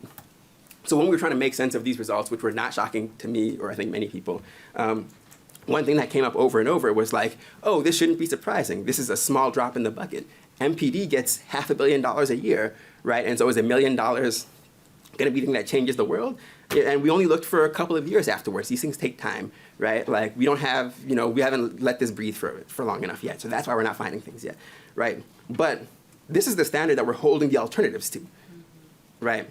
Speaker 4: so when we were trying to make sense of these results, which were not shocking to me or I think many people, one thing that came up over and over was like, oh, this shouldn't be surprising. This is a small drop in the bucket. MPD gets $500 million a year, right? And so is $1 million going to be the thing that changes the world? And we only looked for a couple of years afterwards. These things take time, right? Like we don't have, we haven't let this breathe for long enough yet. So that's why we're not finding things yet, right? But this is the standard that we're holding the alternatives to, right?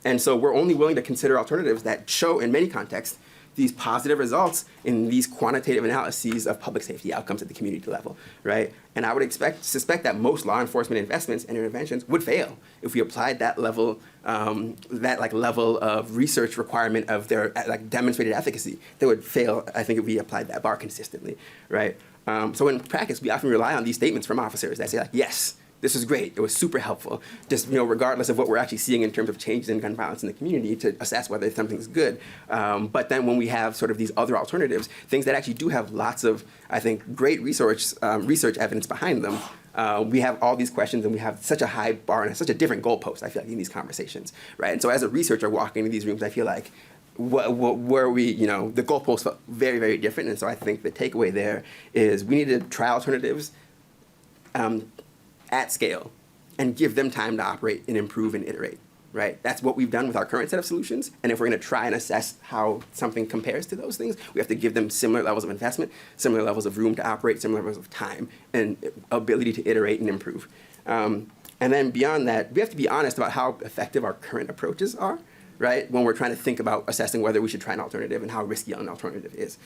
Speaker 4: And so we're only willing to consider alternatives that show, in many contexts, these positive results in these quantitative analyses of public safety outcomes at the community level, right? And I would suspect that most law enforcement investments and interventions would fail if we applied that level, level of research requirement of their demonstrated efficacy. They would fail, I think, if we applied that bar consistently, right? So in practice, we often rely on these statements from officers that say like, yes, this was great. It was super helpful. Just regardless of what we're actually seeing in terms of changes in gun violence in the community to assess whether something's good. But then when we have sort of these other alternatives, things that actually do have lots of, I think, great research evidence behind them, we have all these questions and we have such a high bar and such a different goalpost, I feel like, in these conversations, right? And so as a researcher walking into these rooms, I feel like where we, the goalposts felt very, very different. And so I think the takeaway there is we need to try alternatives at scale and give them time to operate and improve and iterate, right? That's what we've done with our current set of solutions. And if we're going to try and assess how something compares to those things, we have to give them similar levels of investment, similar levels of room to operate, similar levels of time, and ability to iterate and improve. And then beyond that, we have to be honest about how effective our current approaches are, right? When we're trying to think about assessing whether we should try an alternative and how risky an alternative is.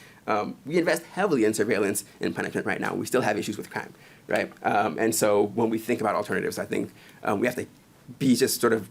Speaker 4: We invest heavily in surveillance and punishment right now. We still have issues with crime, right? And so when we think about alternatives, I think we have to be just sort of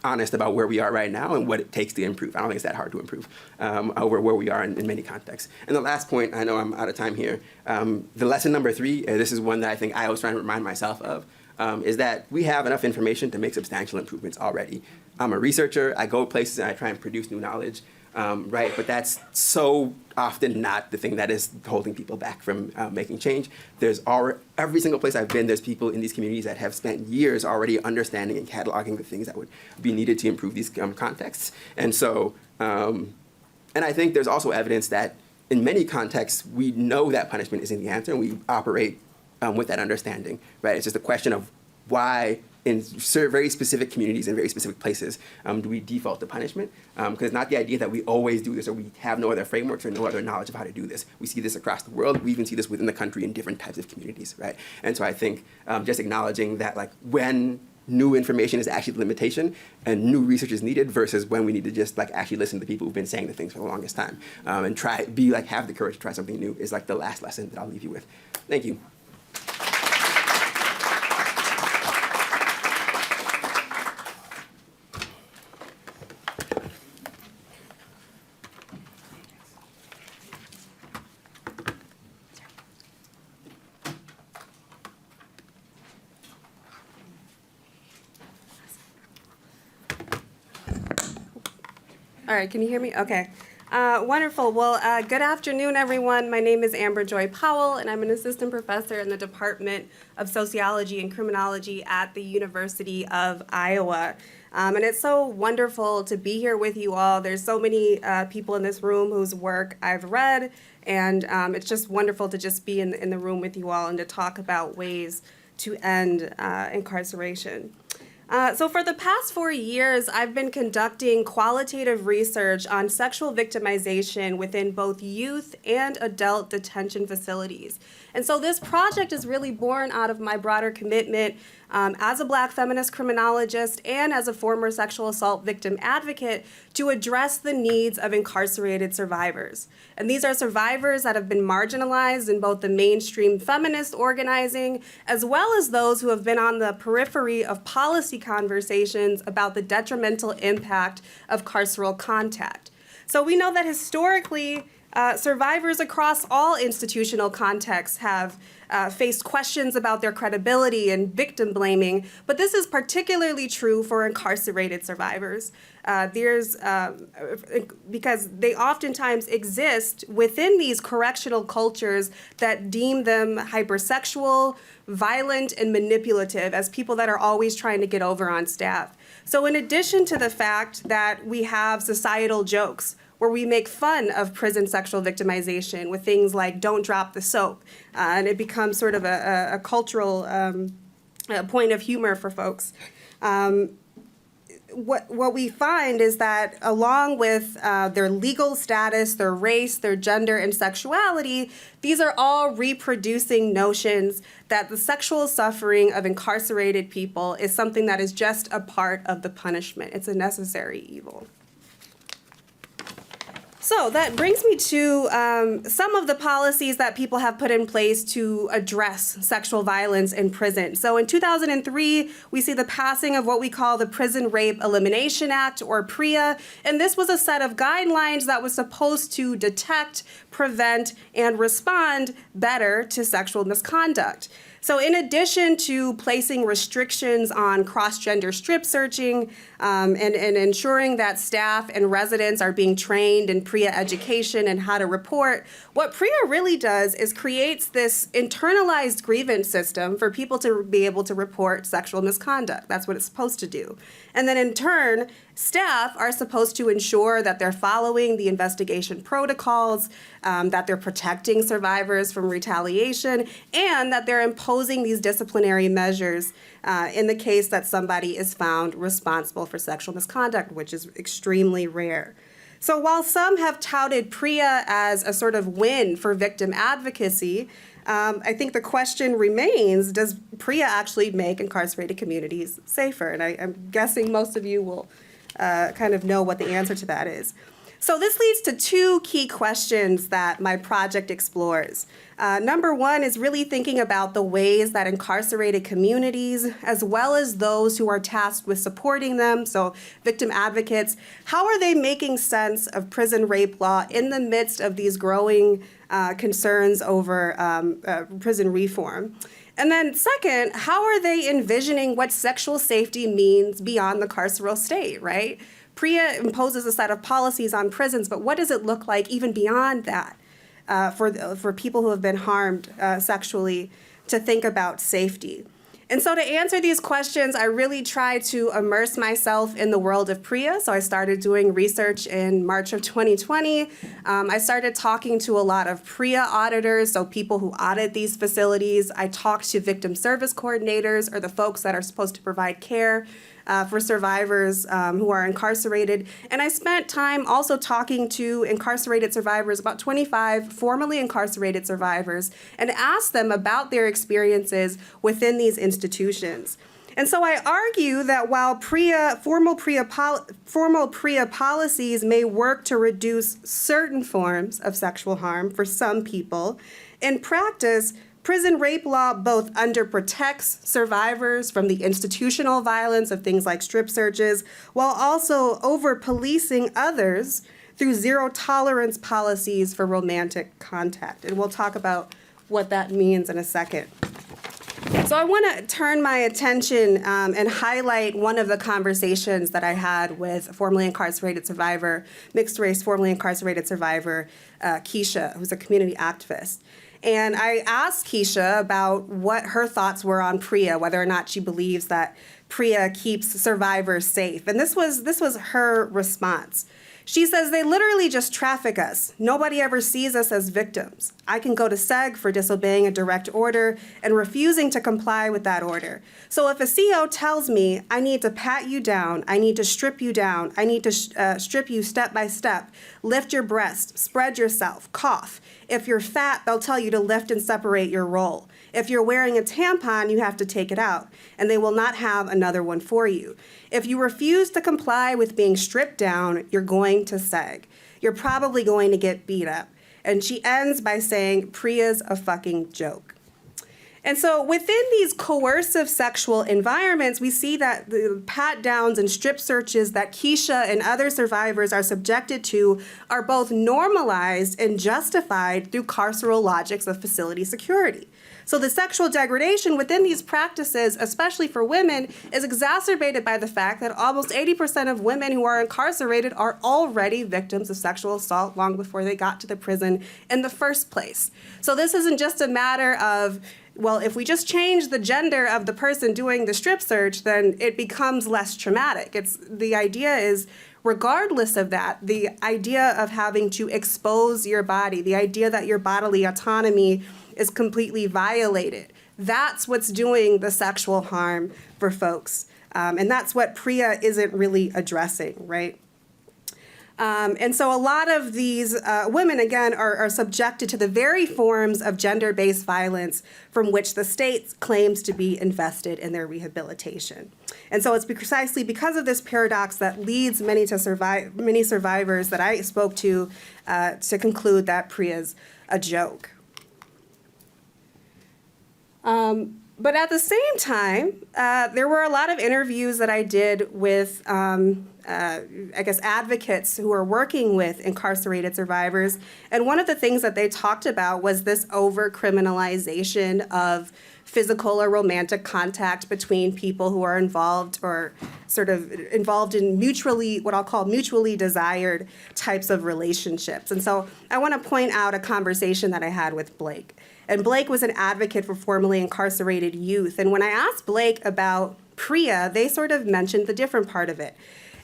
Speaker 4: honest about where we are right now and what it takes to improve. I don't think it's that hard to improve over where we are in many contexts. And the last point, I know I'm out of time here, the lesson number 3, this is one that I think I always try to remind myself of. is that we have enough information to make substantial improvements already. I'm a researcher. I go places and I try and produce new knowledge, right? But that's so often not the thing that is holding people back from making change. Every single place I've been, there's people in these communities that have spent years already understanding and cataloging the things that would be needed to improve these contexts. And so, and I think there's also evidence that in many contexts, we know that punishment isn't the answer, and we operate with that understanding, right? It's just a question of why in very specific communities and very specific places do we default to punishment? Because it's not the idea that we always do this or we have no other frameworks or no other knowledge of how to do this. We see this across the world. We even see this within the country in different types of communities, right? And so I think just acknowledging that, like, when new information is actually the limitation and new research is needed versus when we need to just like actually listen to the people who've been saying the things for the longest time and have the courage to try something new is like the last lesson that I'll leave you with. Thank you.
Speaker 6: All right, can you hear me? Okay. Wonderful. Well, good afternoon, everyone. My name is Amber Joy Powell, and I'm an assistant professor in the Department of Sociology and Criminology at the University of Iowa. And it's so wonderful to be here with you all. There's so many people in this room whose work I've read, and it's just wonderful to just be in the room with you all and to talk about ways to end incarceration. So for the past 4 years, I've been conducting qualitative research on sexual victimization within both youth and adult detention facilities. And so this project is really born out of my broader commitment as a Black feminist criminologist and as a former sexual assault victim advocate to address the needs of incarcerated survivors. And these are survivors that have been marginalized in both the mainstream feminist organizing as well as those who have been on the periphery of policy conversations about the detrimental impact of carceral contact. So we know that historically, survivors across all institutional contexts have faced questions about their credibility and victim blaming, but this is particularly true for incarcerated survivors. Because they oftentimes exist within these correctional cultures that deem them hypersexual, violent, and manipulative as people that are always trying to get over on staff. So in addition to the fact that we have societal jokes where we make fun of prison sexual victimization with things like "don't drop the soap," and it becomes sort of a cultural point of humor for folks. What we find is that along with their legal status, their race, their gender, and sexuality, these are all reproducing notions that the sexual suffering of incarcerated people is something that is just a part of the punishment. It's a necessary evil. So that brings me to some of the policies that people have put in place to address sexual violence in prison. So in 2003, we see the passing of what we call the Prison Rape Elimination Act, or PREA, and this was a set of guidelines that was supposed to detect, prevent, and respond better to sexual misconduct. So in addition to placing restrictions on cross-gender strip searching and ensuring that staff and residents are being trained in PREA education and how to report, what PREA really does is creates this internalized grievance system for people to be able to report sexual misconduct. That's what it's supposed to do. And then in turn, staff are supposed to ensure that they're following the investigation protocols, that they're protecting survivors from retaliation, and that they're imposing these disciplinary measures in the case that somebody is found responsible for sexual misconduct, which is extremely rare. So while some have touted PREA as a sort of win for victim advocacy, I think the question remains, does PREA actually make incarcerated communities safer? And I'm guessing most of you will kind of know what the answer to that is. So this leads to two key questions that my project explores. Number one is really thinking about the ways that incarcerated communities, as well as those who are tasked with supporting them, so victim advocates, how are they making sense of prison rape law in the midst of these growing concerns over prison reform? And then second, how are they envisioning what sexual safety means beyond the carceral state, right? PREA imposes a set of policies on prisons, but what does it look like even beyond that for people who have been harmed sexually to think about safety? And so to answer these questions, I really tried to immerse myself in the world of PREA. So I started doing research in March of 2020. I started talking to a lot of PREA auditors, so people who audit these facilities. I talked to victim service coordinators, or the folks that are supposed to provide care for survivors who are incarcerated. And I spent time also talking to incarcerated survivors, about 25 formerly incarcerated survivors, and asked them about their experiences within these institutions. And so I argue that while formal PREA policies may work to reduce certain forms of sexual harm for some people, in practice, prison rape law both underprotects survivors from the institutional violence of things like strip searches, while also over-policing others through zero-tolerance policies for romantic contact. And we'll talk about what that means in a second. So I want to turn my attention and highlight one of the conversations that I had with formerly incarcerated survivor, mixed-race formerly incarcerated survivor, Keisha, who's a community activist. And I asked Keisha about what her thoughts were on PREA, whether or not she believes that PREA keeps survivors safe. And this was her response. She says, they literally just traffic us. Nobody ever sees us as victims. I can go to SEG for disobeying a direct order and refusing to comply with that order. So if a CO tells me I need to pat you down, I need to strip you down, I need to strip you step by step, lift your breast, spread yourself, cough. If you're fat, they'll tell you to lift and separate your roll. If you're wearing a tampon, you have to take it out, and they will not have another one for you. If you refuse to comply with being stripped down, you're going to SEG. You're probably going to get beat up. And she ends by saying, PREA's a fucking joke. And so within these coercive sexual environments, we see that the pat-downs and strip searches that Keisha and other survivors are subjected to are both normalized and justified through carceral logics of facility security. So the sexual degradation within these practices, especially for women, is exacerbated by the fact that almost 80% of women who are incarcerated are already victims of sexual assault long before they got to the prison in the first place. So this isn't just a matter of, well, if we just change the gender of the person doing the strip search, then it becomes less traumatic. The idea is, regardless of that, the idea of having to expose your body, the idea that your bodily autonomy is completely violated. That's what's doing the sexual harm for folks. And that's what PREA isn't really addressing, right? And so a lot of these women, again, are subjected to the very forms of gender-based violence from which the state claims to be invested in their rehabilitation. And so it's precisely because of this paradox that leads many survivors that I spoke to conclude that PREA's a joke. But at the same time, there were a lot of interviews that I did with, advocates who are working with incarcerated survivors. And one of the things that they talked about was this over-criminalization of physical or romantic contact between people who are involved or sort of involved in what I'll call mutually desired types of relationships. And so I want to point out a conversation that I had with Blake. And Blake was an advocate for formerly incarcerated youth. And when I asked Blake about PREA, they sort of mentioned the different part of it.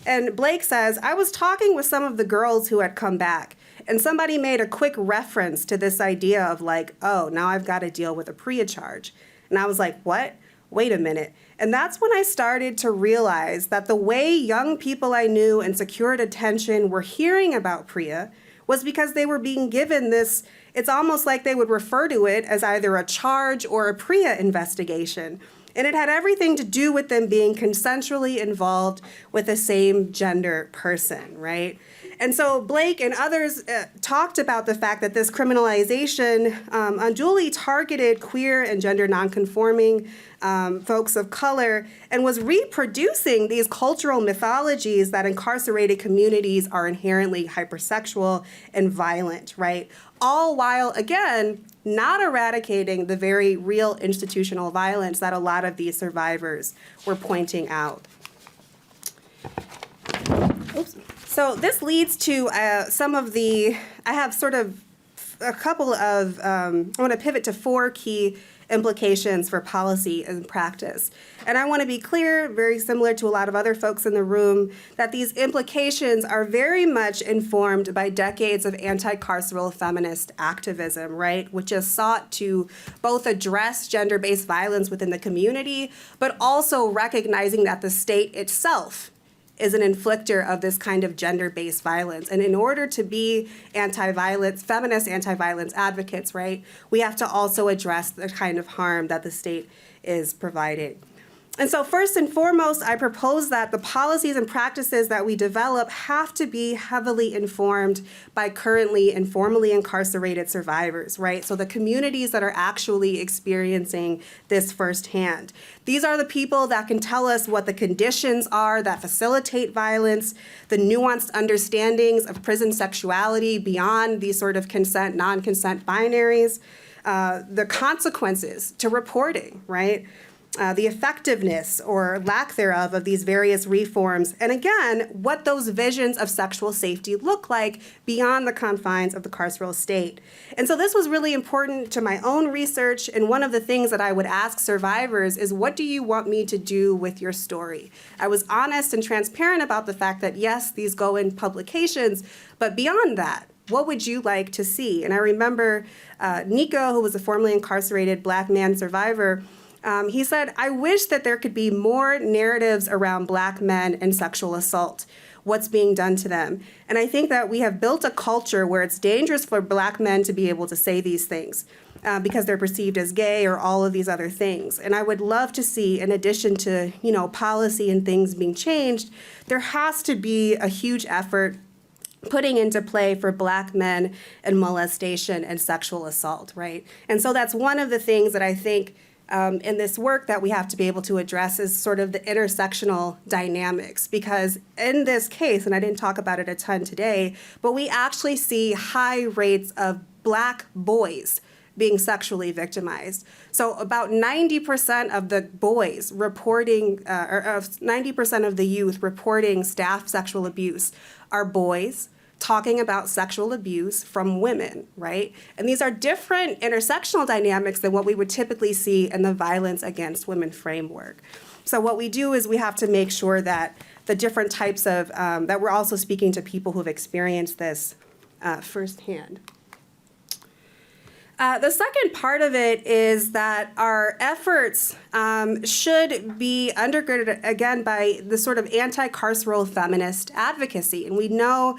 Speaker 6: And Blake says, I was talking with some of the girls who had come back, and somebody made a quick reference to this idea of like, oh, now I've got to deal with a PREA charge. And I was like, what? Wait a minute. And that's when I started to realize that the way young people I knew in secured detention were hearing about PREA was because they were being given this, it's almost like they would refer to it as either a charge or a PREA investigation. And it had everything to do with them being consensually involved with the same gender person, right? And so Blake and others talked about the fact that this criminalization unduly targeted queer and gender nonconforming folks of color and was reproducing these cultural mythologies that incarcerated communities are inherently hypersexual and violent, right? All while, again, not eradicating the very real institutional violence that a lot of these survivors were pointing out. Oops. So this leads to some of the, I have sort of a couple of, I want to pivot to 4 key implications for policy and practice. And I want to be clear, very similar to a lot of other folks in the room, that these implications are very much informed by decades of anti-carceral feminist activism, right? Which has sought to both address gender-based violence within the community, but also recognizing that the state itself is an inflictor of this kind of gender-based violence. And in order to be anti-violence, feminist anti-violence advocates, right, we have to also address the kind of harm that the state is providing. And so first and foremost, I propose that the policies and practices that we develop have to be heavily informed by currently and formerly incarcerated survivors, right? So the communities that are actually experiencing this firsthand. These are the people that can tell us what the conditions are that facilitate violence, the nuanced understandings of prison sexuality beyond these sort of consent, non-consent binaries, the consequences to reporting, right? The effectiveness or lack thereof of these various reforms, and again, what those visions of sexual safety look like beyond the confines of the carceral state. And so this was really important to my own research, and one of the things that I would ask survivors is, what do you want me to do with your story? I was honest and transparent about the fact that, yes, these go in publications, but beyond that, what would you like to see? And I remember Nico, who was a formerly incarcerated Black man survivor, he said, I wish that there could be more narratives around Black men and sexual assault, what's being done to them. And I think that we have built a culture where it's dangerous for Black men to be able to say these things because they're perceived as gay or all of these other things. And I would love to see, in addition to, policy and things being changed, there has to be a huge effort putting into play for Black men and molestation and sexual assault, right? And so that's one of the things that I think in this work that we have to be able to address is sort of the intersectional dynamics, because in this case, and I didn't talk about it a ton today, but we actually see high rates of Black boys being sexually victimized. So about 90% of the boys reporting, or 90% of the youth reporting staff sexual abuse are boys talking about sexual abuse from women, right? And these are different intersectional dynamics than what we would typically see in the violence against women framework. So what we do is we have to make sure that the different types of, that we're also speaking to people who've experienced this firsthand. The second part of it is that our efforts should be undergirded, again, by the sort of anti-carceral feminist advocacy. And we know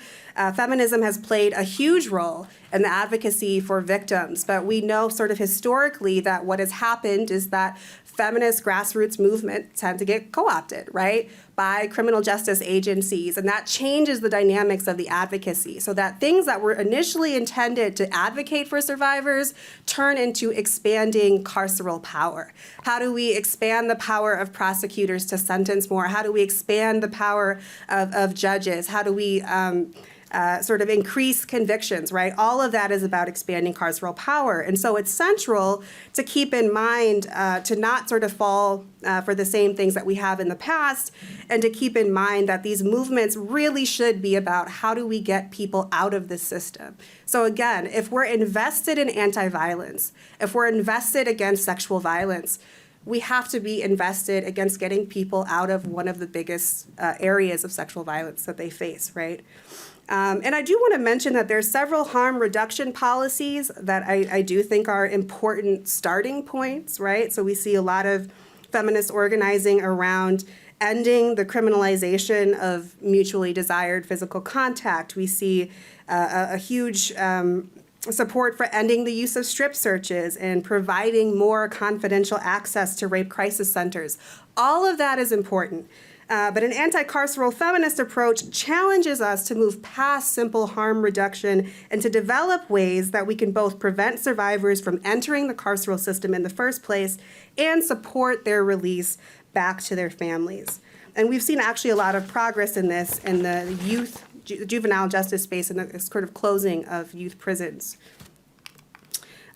Speaker 6: feminism has played a huge role in the advocacy for victims, but we know sort of historically that what has happened is that feminist grassroots movements tend to get co-opted, right, by criminal justice agencies, and that changes the dynamics of the advocacy, so that things that were initially intended to advocate for survivors turn into expanding carceral power. How do we expand the power of prosecutors to sentence more? How do we expand the power of judges? How do we sort of increase convictions, right? All of that is about expanding carceral power. And so it's central to keep in mind to not sort of fall for the same things that we have in the past, and to keep in mind that these movements really should be about how do we get people out of the system. So again, if we're invested in anti-violence, if we're invested against sexual violence, we have to be invested against getting people out of one of the biggest areas of sexual violence that they face, right? And I do want to mention that there's several harm reduction policies that I do think are important starting points, right? So we see a lot of feminist organizing around ending the criminalization of mutually desired physical contact. We see a huge support for ending the use of strip searches and providing more confidential access to rape crisis centers. All of that is important. But an anti-carceral feminist approach challenges us to move past simple harm reduction and to develop ways that we can both prevent survivors from entering the carceral system in the first place and support their release back to their families. And we've seen actually a lot of progress in this in the juvenile justice space and the sort of closing of youth prisons.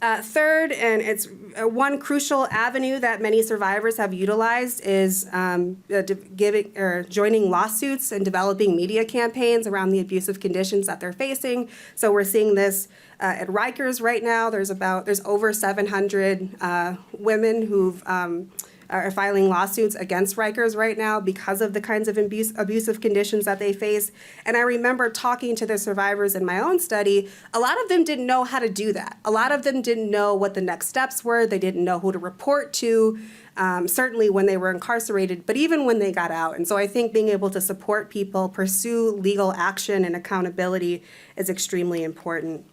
Speaker 6: Third, and it's one crucial avenue that many survivors have utilized, is joining lawsuits and developing media campaigns around the abusive conditions that they're facing. So we're seeing this at Rikers right now. There's over 700 women who've are filing lawsuits against Rikers right now because of the kinds of abusive conditions that they face. And I remember talking to the survivors in my own study. A lot of them didn't know how to do that. A lot of them didn't know what the next steps were. They didn't know who to report to, certainly when they were incarcerated, but even when they got out. And so I think being able to support people pursue legal action and accountability is extremely important.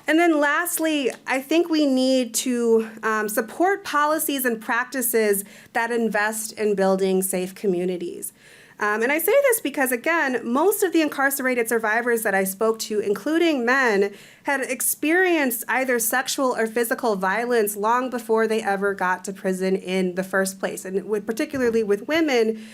Speaker 6: And then lastly, I think we need to support policies and practices that invest in building safe communities. And I say this because, again, most of the incarcerated survivors that I spoke to, including men, had experienced either sexual or physical violence long before they ever got to prison in the first place. And particularly with women,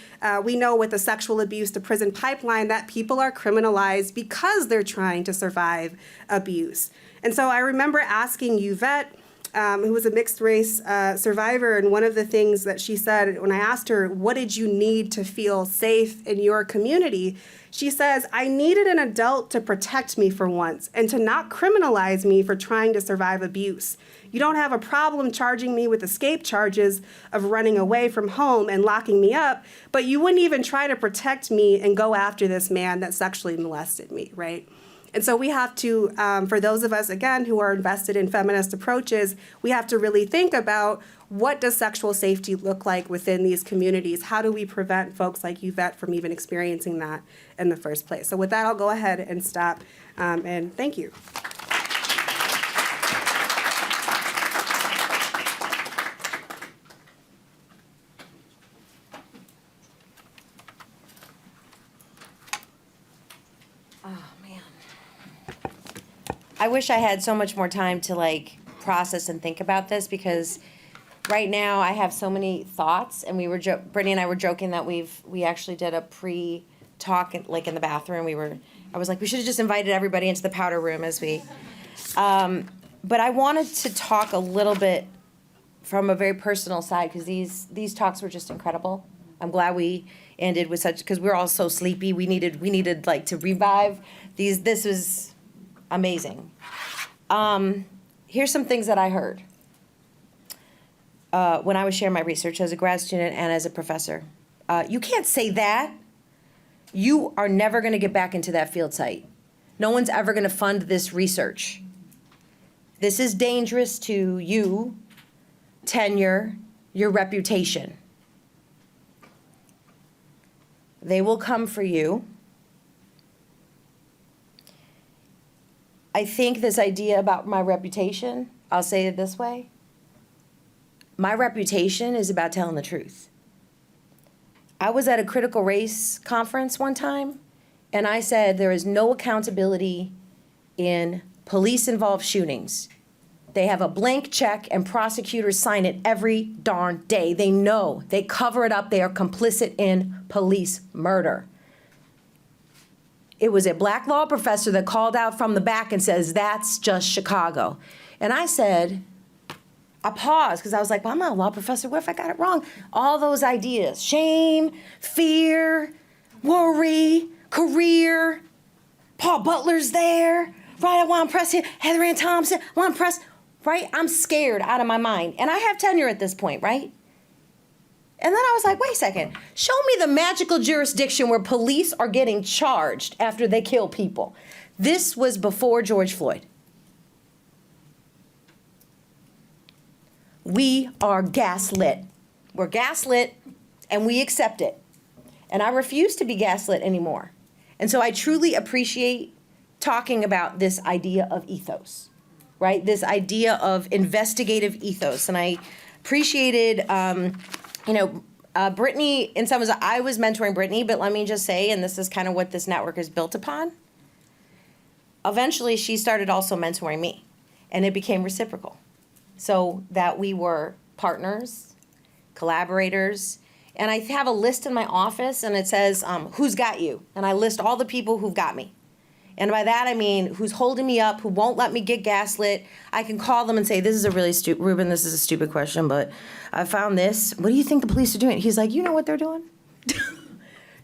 Speaker 6: we know with the sexual abuse to prison pipeline that people are criminalized because they're trying to survive abuse. And so I remember asking Yvette, who was a mixed race survivor, and one of the things that she said when I asked her, what did you need to feel safe in your community? She says, I needed an adult to protect me for once and to not criminalize me for trying to survive abuse. You don't have a problem charging me with escape charges of running away from home and locking me up, but you wouldn't even try to protect me and go after this man that sexually molested me, right? And so we have to, for those of us, again, who are invested in feminist approaches, we have to really think about what does sexual safety look like within these communities? How do we prevent folks like Yvette from even experiencing that in the first place? So with that, I'll go ahead and stop, and thank you.
Speaker 1: I wish I had so much more time to process and think about this, because right now I have so many thoughts, and Brittany and I were joking that we actually did a pre-talk in the bathroom. I was like, we should have just invited everybody into the powder room but I wanted to talk a little bit from a very personal side, because these talks were just incredible. I'm glad we ended with because we were all so sleepy. We needed to revive these. This was amazing. Here's some things that I heard when I was sharing my research as a grad student and as a professor. You can't say that. You are never going to get back into that field site. No one's ever going to fund this research. This is dangerous to you, tenure, your reputation. They will come for you. I think this idea about my reputation, I'll say it this way. My reputation is about telling the truth. I was at a critical race conference one time, and I said there is no accountability in police-involved shootings. They have a blank check, and prosecutors sign it every darn day. They know. They cover it up. They are complicit in police murder. It was a black law professor that called out from the back and says, that's just Chicago. And I said, I paused, because I was like, well, I'm not a law professor. What if I got it wrong? All those ideas, shame, fear, worry, career, Paul Butler's there, right? I want to press him, Heather Ann Thompson, I want to press, right? I'm scared out of my mind. And I have tenure at this point, right? And then I was like, wait a second, show me the magical jurisdiction where police are getting charged after they kill people. This was before George Floyd. We are gaslit. We're gaslit, and we accept it. And I refuse to be gaslit anymore. And so I truly appreciate talking about this idea of ethos, right? This idea of investigative ethos. And I appreciated, Brittany, in some ways, I was mentoring Brittany, but let me just say, and this is kind of what this network is built upon, eventually she started also mentoring me, and it became reciprocal. So that we were partners, collaborators, and I have a list in my office, and it says, who's got you? And I list all the people who've got me. And by that, I mean, who's holding me up, who won't let me get gaslit. I can call them and say, this is a really stupid, Ruben, this is a stupid question, but I found this. What do you think the police are doing? He's like, you know what they're doing?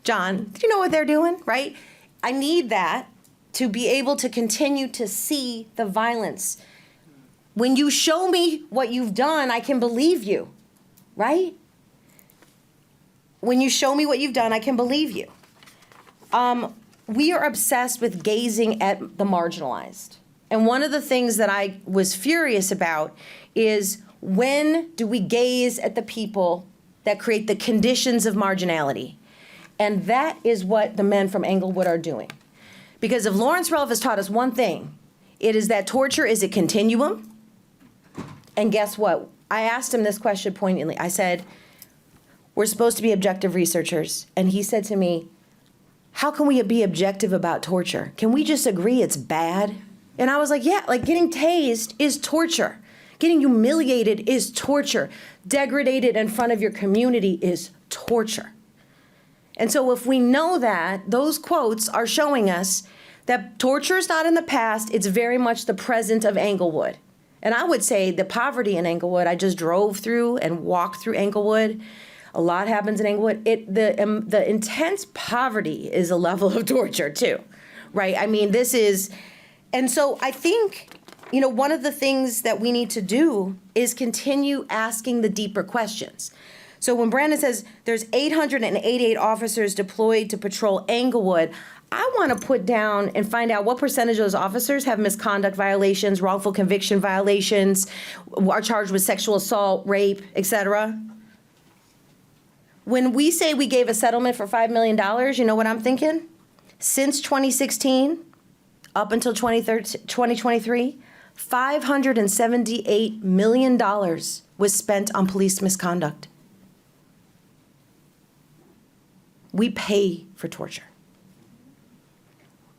Speaker 1: John, do you know what they're doing, right? I need that to be able to continue to see the violence. When you show me what you've done, I can believe you, right? When you show me what you've done, I can believe you. We are obsessed with gazing at the marginalized. And one of the things that I was furious about is, when do we gaze at the people that create the conditions of marginality? And that is what the men from Englewood are doing. Because if Lawrence Relf has taught us one thing, it is that torture is a continuum. And guess what? I asked him this question poignantly. I said, we're supposed to be objective researchers. And he said to me, how can we be objective about torture? Can we just agree it's bad? And I was like, yeah, like getting tased is torture. Getting humiliated is torture. Degraded in front of your community is torture. And so if we know that, those quotes are showing us that torture is not in the past, it's very much the present of Englewood. And I would say the poverty in Englewood, I just drove through and walked through Englewood. A lot happens in Englewood. The intense poverty is a level of torture too, right? I mean, this is, and so I think, you know, one of the things that we need to do is continue asking the deeper questions. So when Brandon says there's 888 officers deployed to patrol Englewood, I want to put down and find out what percentage of those officers have misconduct violations, wrongful conviction violations, are charged with sexual assault, rape, etc. When we say we gave a settlement for $5 million, you know what I'm thinking? Since 2016, up until 2023, $578 million was spent on police misconduct. We pay for torture.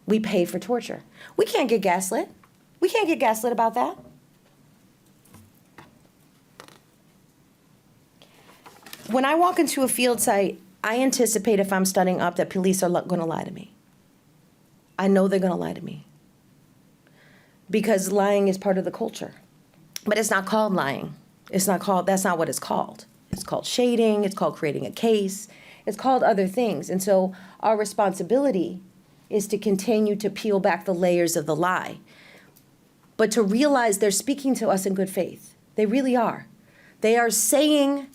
Speaker 1: We pay for torture. We can't get gaslit. We can't get gaslit about that. When I walk into a field site, I anticipate, if I'm studying up, that police are going to lie to me. I know they're going to lie to me. Because lying is part of the culture. But it's not called lying. It's not called, that's not what it's called. It's called shading, it's called creating a case, it's called other things. And so our responsibility is to continue to peel back the layers of the lie. But to realize they're speaking to us in good faith. They really are. They are saying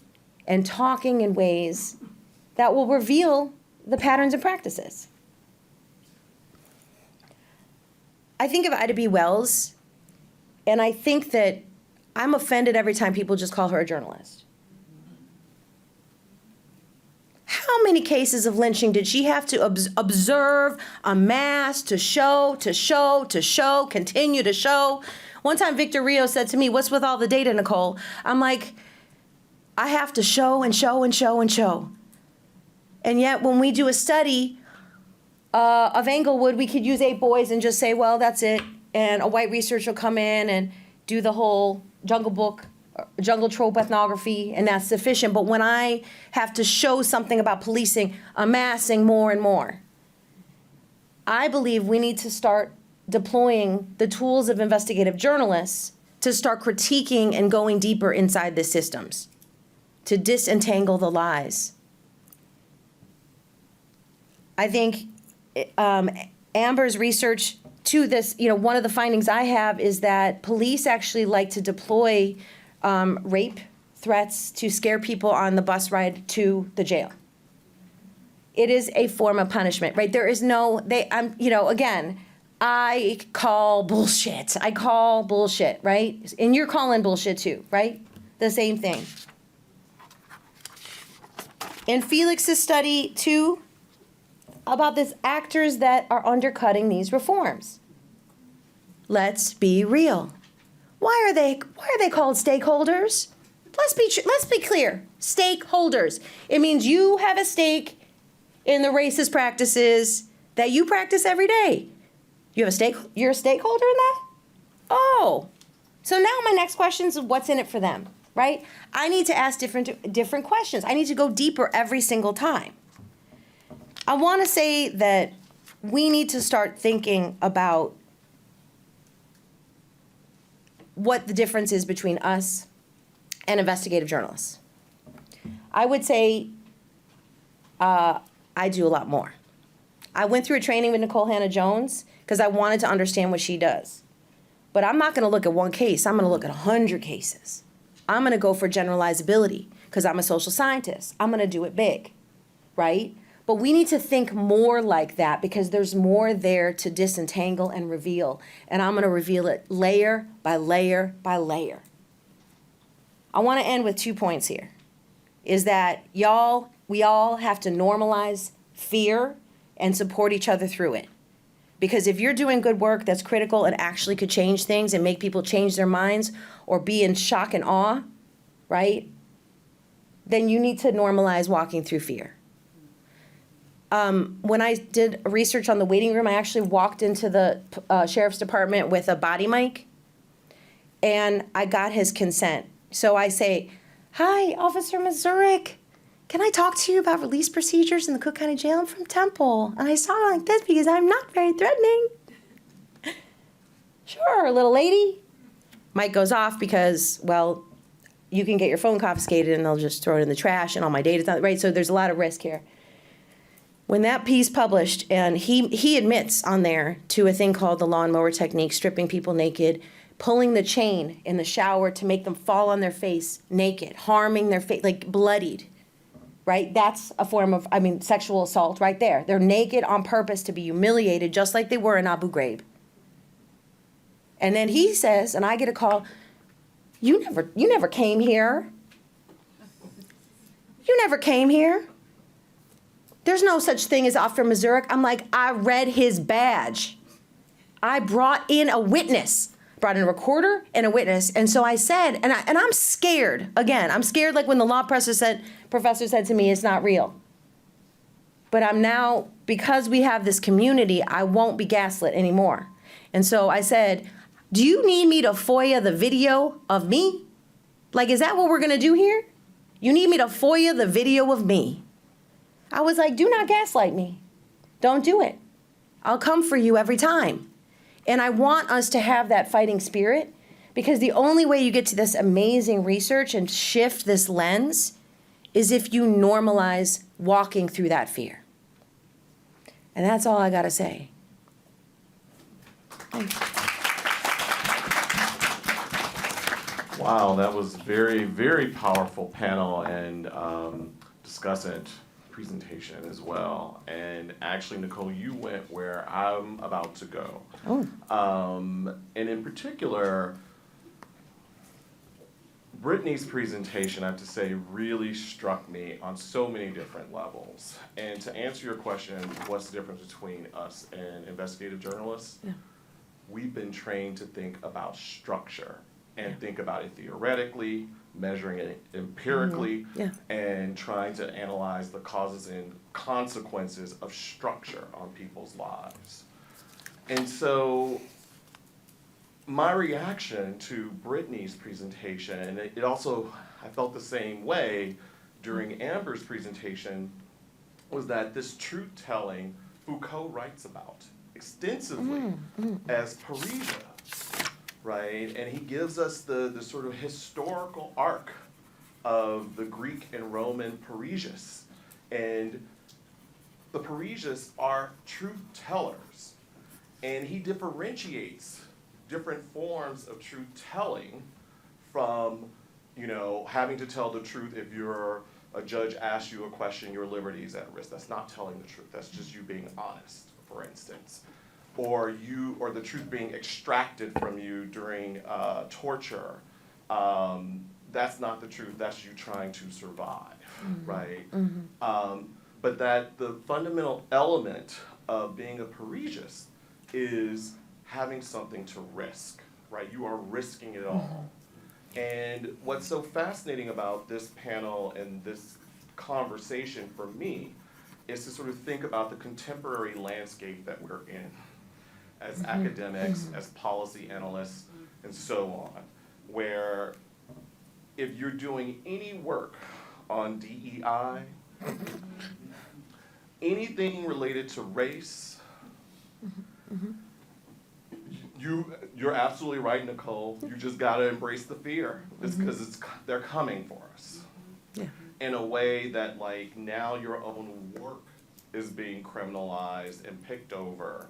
Speaker 1: and talking in ways that will reveal the patterns and practices. I think of Ida B. Wells, and I think that I'm offended every time people just call her a journalist. How many cases of lynching did she have to observe, amass, to show, continue to show? One time Victor Rio said to me, what's with all the data, Nicole? I'm like, I have to show and show and show and show. And yet when we do a study of Englewood, we could use 8 boys and just say, well, that's it. And a white researcher will come in and do the whole Jungle Book, jungle trope ethnography, and that's sufficient. But when I have to show something about policing, amassing more and more, I believe we need to start deploying the tools of investigative journalists to start critiquing and going deeper inside the systems, to disentangle the lies. I think Amber's research to this, you know, one of the findings I have is that police actually like to deploy rape threats to scare people on the bus ride to the jail. It is a form of punishment, right? There is no, you know, again, I call bullshit. I call bullshit, right? And you're calling bullshit too, right? The same thing. In Felix's study too, about this actors that are undercutting these reforms. Let's be real. Why are they called stakeholders? Let's be clear. Stakeholders. It means you have a stake in the racist practices that you practice every day. You're a stakeholder in that? Oh. So now my next question is what's in it for them, right? I need to ask different questions. I need to go deeper every single time. I want to say that we need to start thinking about what the difference is between us and investigative journalists. I would say I do a lot more. I went through a training with Nicole Hannah-Jones because I wanted to understand what she does. But I'm not going to look at one case. I'm going to look at 100 cases. I'm going to go for generalizability because I'm a social scientist. I'm going to do it big, right? But we need to think more like that because there's more there to disentangle and reveal. And I'm going to reveal it layer by layer by layer. I want to end with 2 points here. Is that we all have to normalize fear and support each other through it. Because if you're doing good work that's critical and actually could change things and make people change their minds or be in shock and awe, right? Then you need to normalize walking through fear. When I did research on the waiting room, I actually walked into the sheriff's department with a body mic, and I got his consent. So I say, "Hi, Officer Mazurek. Can I talk to you about release procedures in the Cook County Jail? I'm from Temple, and I saw it like this because I'm not very threatening." "Sure, little lady." Mic goes off because, well, you can get your phone confiscated and they'll just throw it in the trash and all my data's not, right? So there's a lot of risk here. When that piece published, and he admits on there to a thing called the lawnmower technique, stripping people naked, pulling the chain in the shower to make them fall on their face naked, harming their face, like bloodied, right? That's a form of, sexual assault right there. They're naked on purpose to be humiliated, just like they were in Abu Ghraib. And then he says, and I get a call, you never came here. You never came here. There's no such thing as Officer Mazurek. I'm like, I read his badge. I brought in a witness, brought in a recorder and a witness. And so I said, and I'm scared. Again, I'm scared like when the law professor said to me, it's not real. But I'm now, because we have this community, I won't be gaslit anymore. And so I said, do you need me to FOIA the video of me? Like, is that what we're gonna do here? You need me to FOIA the video of me? I was like, do not gaslight me. Don't do it. I'll come for you every time. And I want us to have that fighting spirit, because the only way you get to this amazing research and shift this lens is if you normalize walking through that fear. And that's all I gotta say. Thanks.
Speaker 7: Wow, that was very, very powerful panel and discussant presentation as well. And actually, Nicole, you went where I'm about to go.
Speaker 1: Oh.
Speaker 7: And in particular, Brittany's presentation, I have to say, really struck me on so many different levels. And to answer your question, what's the difference between us and investigative journalists?
Speaker 1: Yeah.
Speaker 7: We've been trained to think about structure and think about it theoretically, measuring it empirically, and trying to analyze the causes and consequences of structure on people's lives. And so my reaction to Brittany's presentation, and it also, I felt the same way during Amber's presentation, was that this truth-telling Foucault writes about extensively as Parrhesia, right? And he gives us the sort of historical arc of the Greek and Roman Parrhesias. And the Parrhesias are truth tellers. And he differentiates different forms of truth telling from, having to tell the truth if a judge asks you a question, your liberty is at risk. That's not telling the truth. That's just you being honest, for instance. Or the truth being extracted from you during torture. That's not the truth. That's you trying to survive, right? But that the fundamental element of being a Parrhesian is having something to risk, right? You are risking it all. And what's so fascinating about this panel and this conversation for me is to sort of think about the contemporary landscape that we're in as academics, as policy analysts, and so on, where if you're doing any work on DEI, anything related to race, you're absolutely right, Nicole. You just gotta embrace the fear. It's because they're coming for us.
Speaker 1: Yeah.
Speaker 7: In a way that like now your own work is being criminalized and picked over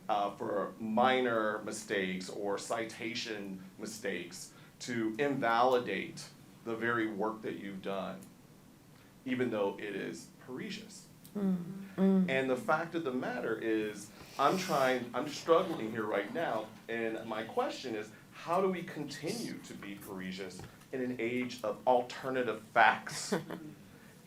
Speaker 7: for minor mistakes or citation mistakes to invalidate the very work that you've done, even though it is Parisia's. And the fact of the matter is, I'm struggling here right now, and my question is, how do we continue to be Parisia's in an age of alternative facts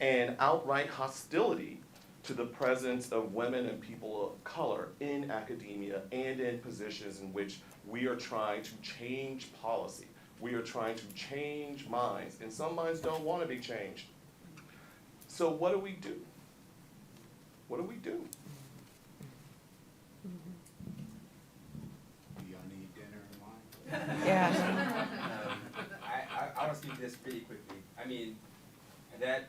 Speaker 7: and outright hostility to the presence of women and people of color in academia and in positions in which we are trying to change policy? We are trying to change minds, and some minds don't want to be changed. So what do we do? What do we do?
Speaker 8: Do y'all need dinner and wine?
Speaker 1: Yeah.
Speaker 4: I want to speak to this pretty quickly. I mean, I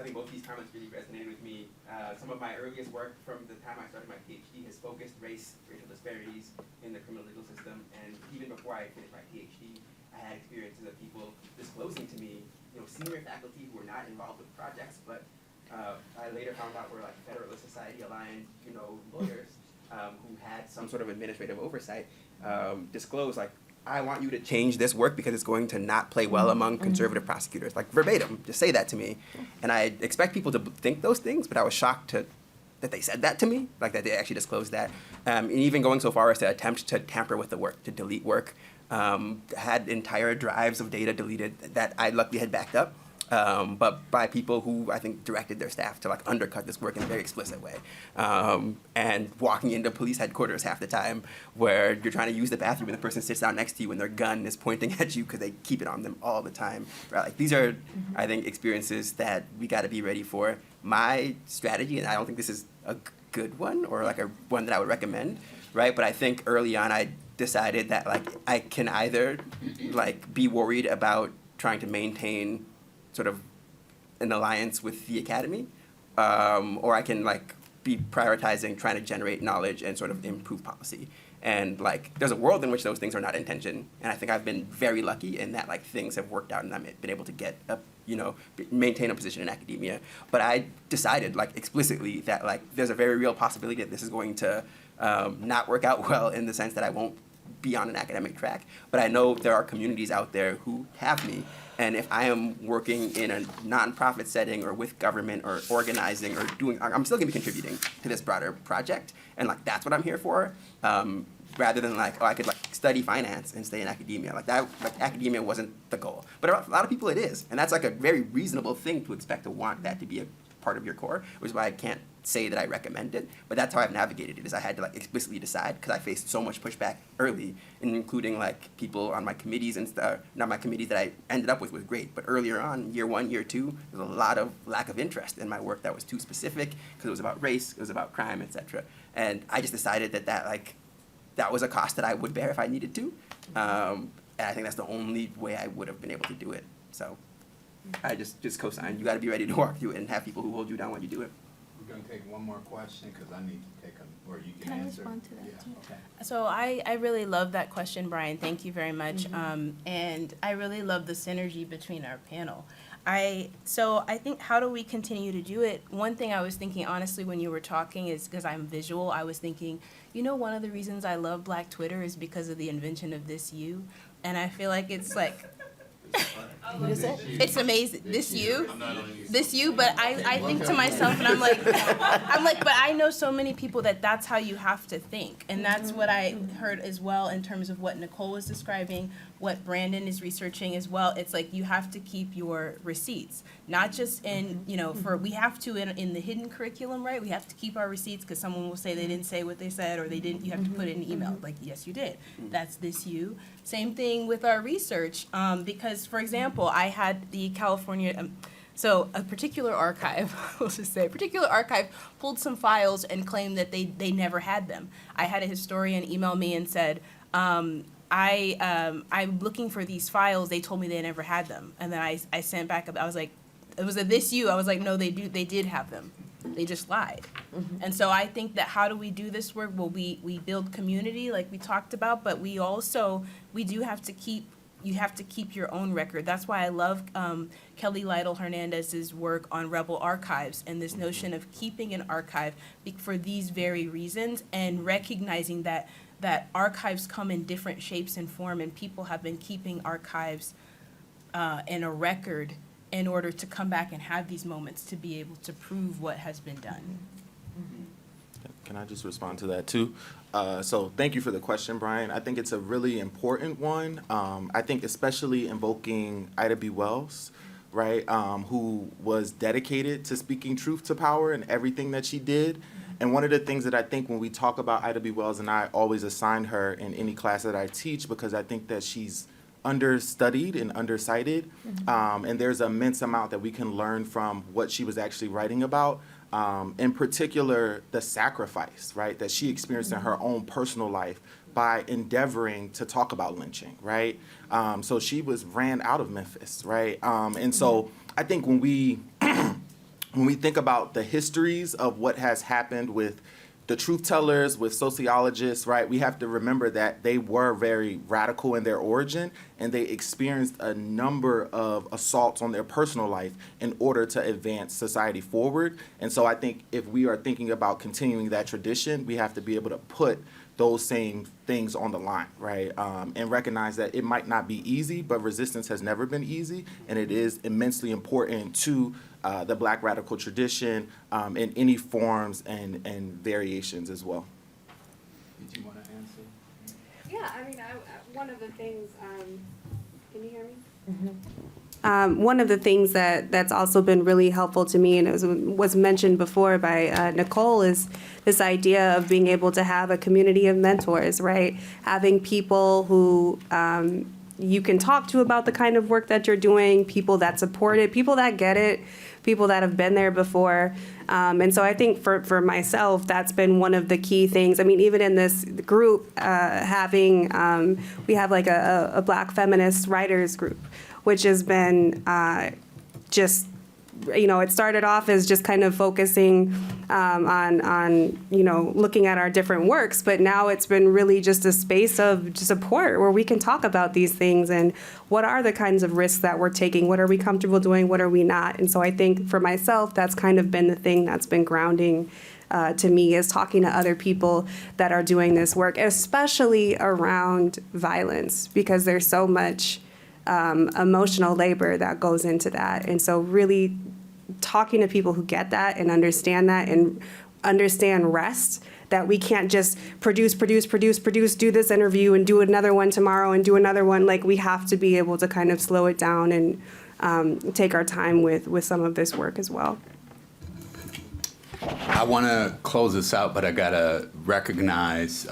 Speaker 4: think both these comments really resonated with me. Some of my earliest work from the time I started my PhD has focused racial disparities in the criminal legal system, and even before I finished my PhD, I had experiences of people disclosing to me, senior faculty who were not involved with projects, but I later found out were like Federalist Society aligned, lawyers who had some sort of administrative oversight, disclose like, I want you to change this work because it's going to not play well among conservative prosecutors. Like verbatim, just say that to me. And I expect people to think those things, but I was shocked that they said that to me, like that they actually disclosed that. And even going so far as to attempt to tamper with the work, to delete work. Had entire drives of data deleted that I luckily had backed up. But by people who I think directed their staff to like undercut this work in a very explicit way. And walking into police headquarters half the time where you're trying to use the bathroom and the person sits down next to you and their gun is pointing at you because they keep it on them all the time. Right? Like these are, I think, experiences that we got to be ready for. My strategy, and I don't think this is a good one or like a one that I would recommend, right? But I think early on I decided that like I can either like be worried about trying to maintain sort of an alliance with the academy, or I can like be prioritizing trying to generate knowledge and sort of improve policy. And like there's a world in which those things are not in tension, and I think I've been very lucky in that like things have worked out and I've been able to get a maintain a position in academia. But I decided like explicitly that like there's a very real possibility that this is going to not work out well in the sense that I won't be on an academic track. But I know there are communities out there who have me. And if I am working in a nonprofit setting or with government or organizing or doing, I'm still gonna be contributing to this broader project. And like, that's what I'm here for. Rather than like, I could like study finance and stay in academia. Like that, like academia wasn't the goal. But a lot of people it is. And that's like a very reasonable thing to expect to want that to be a part of your core, which is why I can't say that I recommend it, but that's how I've navigated it, is I had to like explicitly decide because I faced so much pushback early, and including like people on my committees and not my committees that I ended up with was great, but earlier on, year 1, year 2, there was a lot of lack of interest in my work that was too specific because it was about race, it was about crime, etc. And I just decided that was a cost that I would bear if I needed to, and I think that's the only way I would have been able to do it. So I just co-sign. You got to be ready to walk through it and have people who hold you down when you do it.
Speaker 8: We're going to take one more question because I need to take or you can
Speaker 5: Can I
Speaker 8: answer.
Speaker 5: respond to that too?
Speaker 8: Okay.
Speaker 3: So I really love that question, Brian. Thank you very much. And I really love the synergy between our panel. So I think, how do we continue to do it? One thing I was thinking, honestly, when you were talking is because I'm visual, I was thinking, one of the reasons I love Black Twitter is because of the invention of this you. And I feel like it's like, It's amazing. This you, but I think to myself, and I'm like, but I know so many people that's how you have to think. And that's what I heard as well in terms of what Nicole was describing, what Brandon is researching as well. It's like you have to keep your receipts, not just in, we have to in the hidden curriculum, right? We have to keep our receipts because someone will say they didn't say what they said or they didn't, you have to put it in an email. Like, yes, you did. That's this you. Same thing with our research, because, for example, I had the California, so a particular archive, let's just say, a particular archive pulled some files and claimed that they never had them. I had a historian email me and said, I'm looking for these files. They told me they never had them. And then I sent back, I was like, it was a this you. I was like, no, they did have them. They just lied. And so I think that how do we do this work? Well, we build community like we talked about, but we do have to you have to keep your own record. That's why I love Kelly Lytle Hernandez's work on Rebel Archives and this notion of keeping an archive for these very reasons and recognizing that archives come in different shapes and form, and people have been keeping archives and a record in order to come back and have these moments to be able to prove what has been done.
Speaker 2: Can I just respond to that too? So thank you for the question, Brian. I think it's a really important one. I think especially invoking Ida B. Wells, right, who was dedicated to speaking truth to power in everything that she did. And one of the things that I think when we talk about Ida B. Wells, and I always assign her in any class that I teach because I think that she's understudied and undercited, and there's an immense amount that we can learn from what she was actually writing about. In particular, the sacrifice, right, that she experienced in her own personal life by endeavoring to talk about lynching, right? So she was ran out of Memphis, right? And so I think when we when we think about the histories of what has happened with the truth tellers, with sociologists, right, we have to remember that they were very radical in their origin and they experienced a number of assaults on their personal life in order to advance society forward. And so I think if we are thinking about continuing that tradition, we have to be able to put those same things on the line, right? And recognize that it might not be easy, but resistance has never been easy, and it is immensely important to the Black radical tradition in any forms and variations as well.
Speaker 8: Did you want to answer?
Speaker 6: Yeah, I mean, one of the things, can you hear me? One of the things that's also been really helpful to me, and it was mentioned before by Nicole, is this idea of being able to have a community of mentors, right? Having people who you can talk to about the kind of work that you're doing, people that support it, people that get it, people that have been there before. And so I think for myself, that's been one of the key things. I mean, even in this group, we have like a Black feminist writers group, which has been just, it started off as just kind of focusing on looking at our different works, but now it's been really just a space of support where we can talk about these things and what are the kinds of risks that we're taking, what are we comfortable doing, what are we not. And so I think for myself, that's kind of been the thing that's been grounding to me, is talking to other people that are doing this work, especially around violence, because there's so much emotional labor that goes into that. And so really talking to people who get that and understand rest, that we can't just produce, do this interview and do another one tomorrow and do another one. Like, we have to be able to kind of slow it down and take our time with some of this work as well.
Speaker 9: I want to close this out, but I got to recognize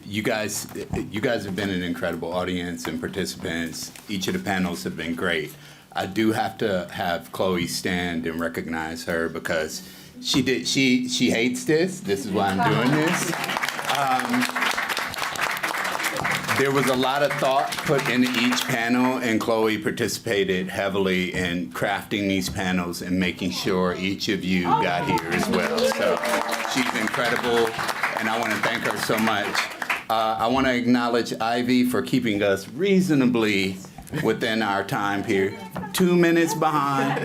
Speaker 9: you guys have been an incredible audience and participants. Each of the panels have been great. I do have to have Chloe stand and recognize her because she hates this. This is why I'm doing this. There was a lot of thought put into each panel, and Chloe participated heavily in crafting these panels and making sure each of you got here as well. So she's incredible, and I want to thank her so much. I want to acknowledge Ivy for keeping us reasonably within our time period. 2 minutes behind.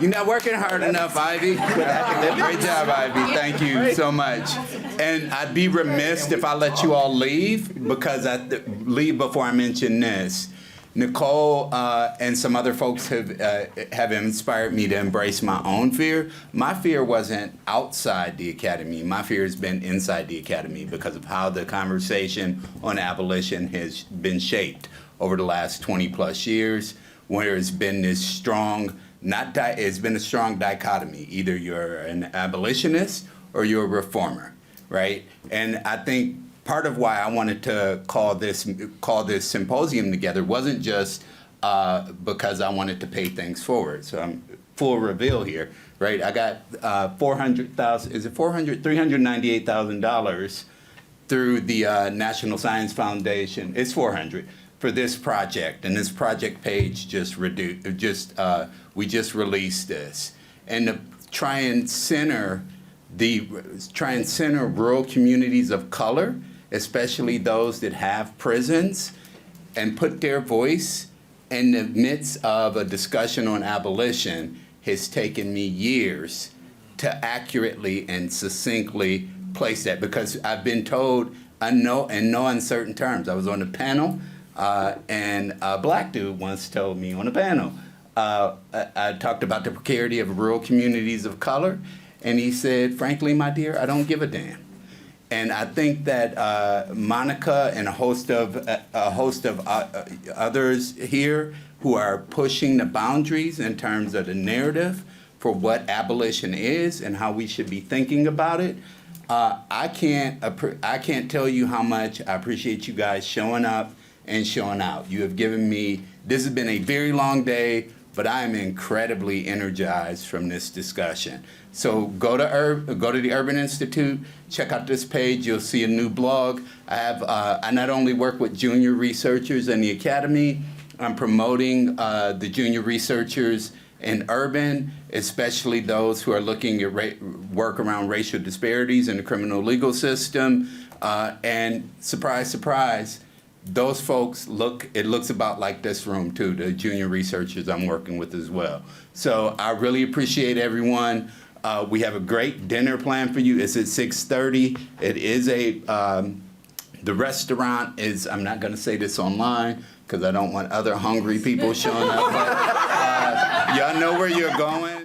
Speaker 9: You're not working hard enough, Ivy. Great job, Ivy. Thank you so much. And I'd be remiss if I let you all leave, because I leave before I mention this. Nicole and some other folks have inspired me to embrace my own fear. My fear wasn't outside the academy. My fear has been inside the academy because of how the conversation on abolition has been shaped over the last 20 plus years, where it's been this strong, it's been a strong dichotomy. Either you're an abolitionist or you're a reformer, right? And I think part of why I wanted to call this symposium together wasn't just because I wanted to pay things forward. So I'm full reveal here, right? I got $398,000 through the National Science Foundation. It's 400 for this project, and this project page we just released this, and to try and center rural communities of color, especially those that have prisons, and put their voice in the midst of a discussion on abolition has taken me years to accurately and succinctly place that, because I've been told in no uncertain terms. I was on a panel, and a black dude once told me on a panel, I talked about the precarity of rural communities of color, and he said, frankly, my dear, I don't give a damn. And I think that Monica and a host of others here who are pushing the boundaries in terms of the narrative for what abolition is and how we should be thinking about it. I can't tell you how much I appreciate you guys showing up and showing out. You have given me, this has been a very long day, but I am incredibly energized from this discussion. So go to the Urban Institute, check out this page, you'll see a new blog. I not only work with junior researchers in the academy, I'm promoting the junior researchers in urban, especially those who are looking at work around racial disparities in the criminal legal system. And surprise, surprise, those folks it looks about like this room too, the junior researchers I'm working with as well. So I really appreciate everyone. We have a great dinner planned for you. It's at 6:30. It is the restaurant is, I'm not gonna say this online because I don't want other hungry people showing up, but y'all know where you're going.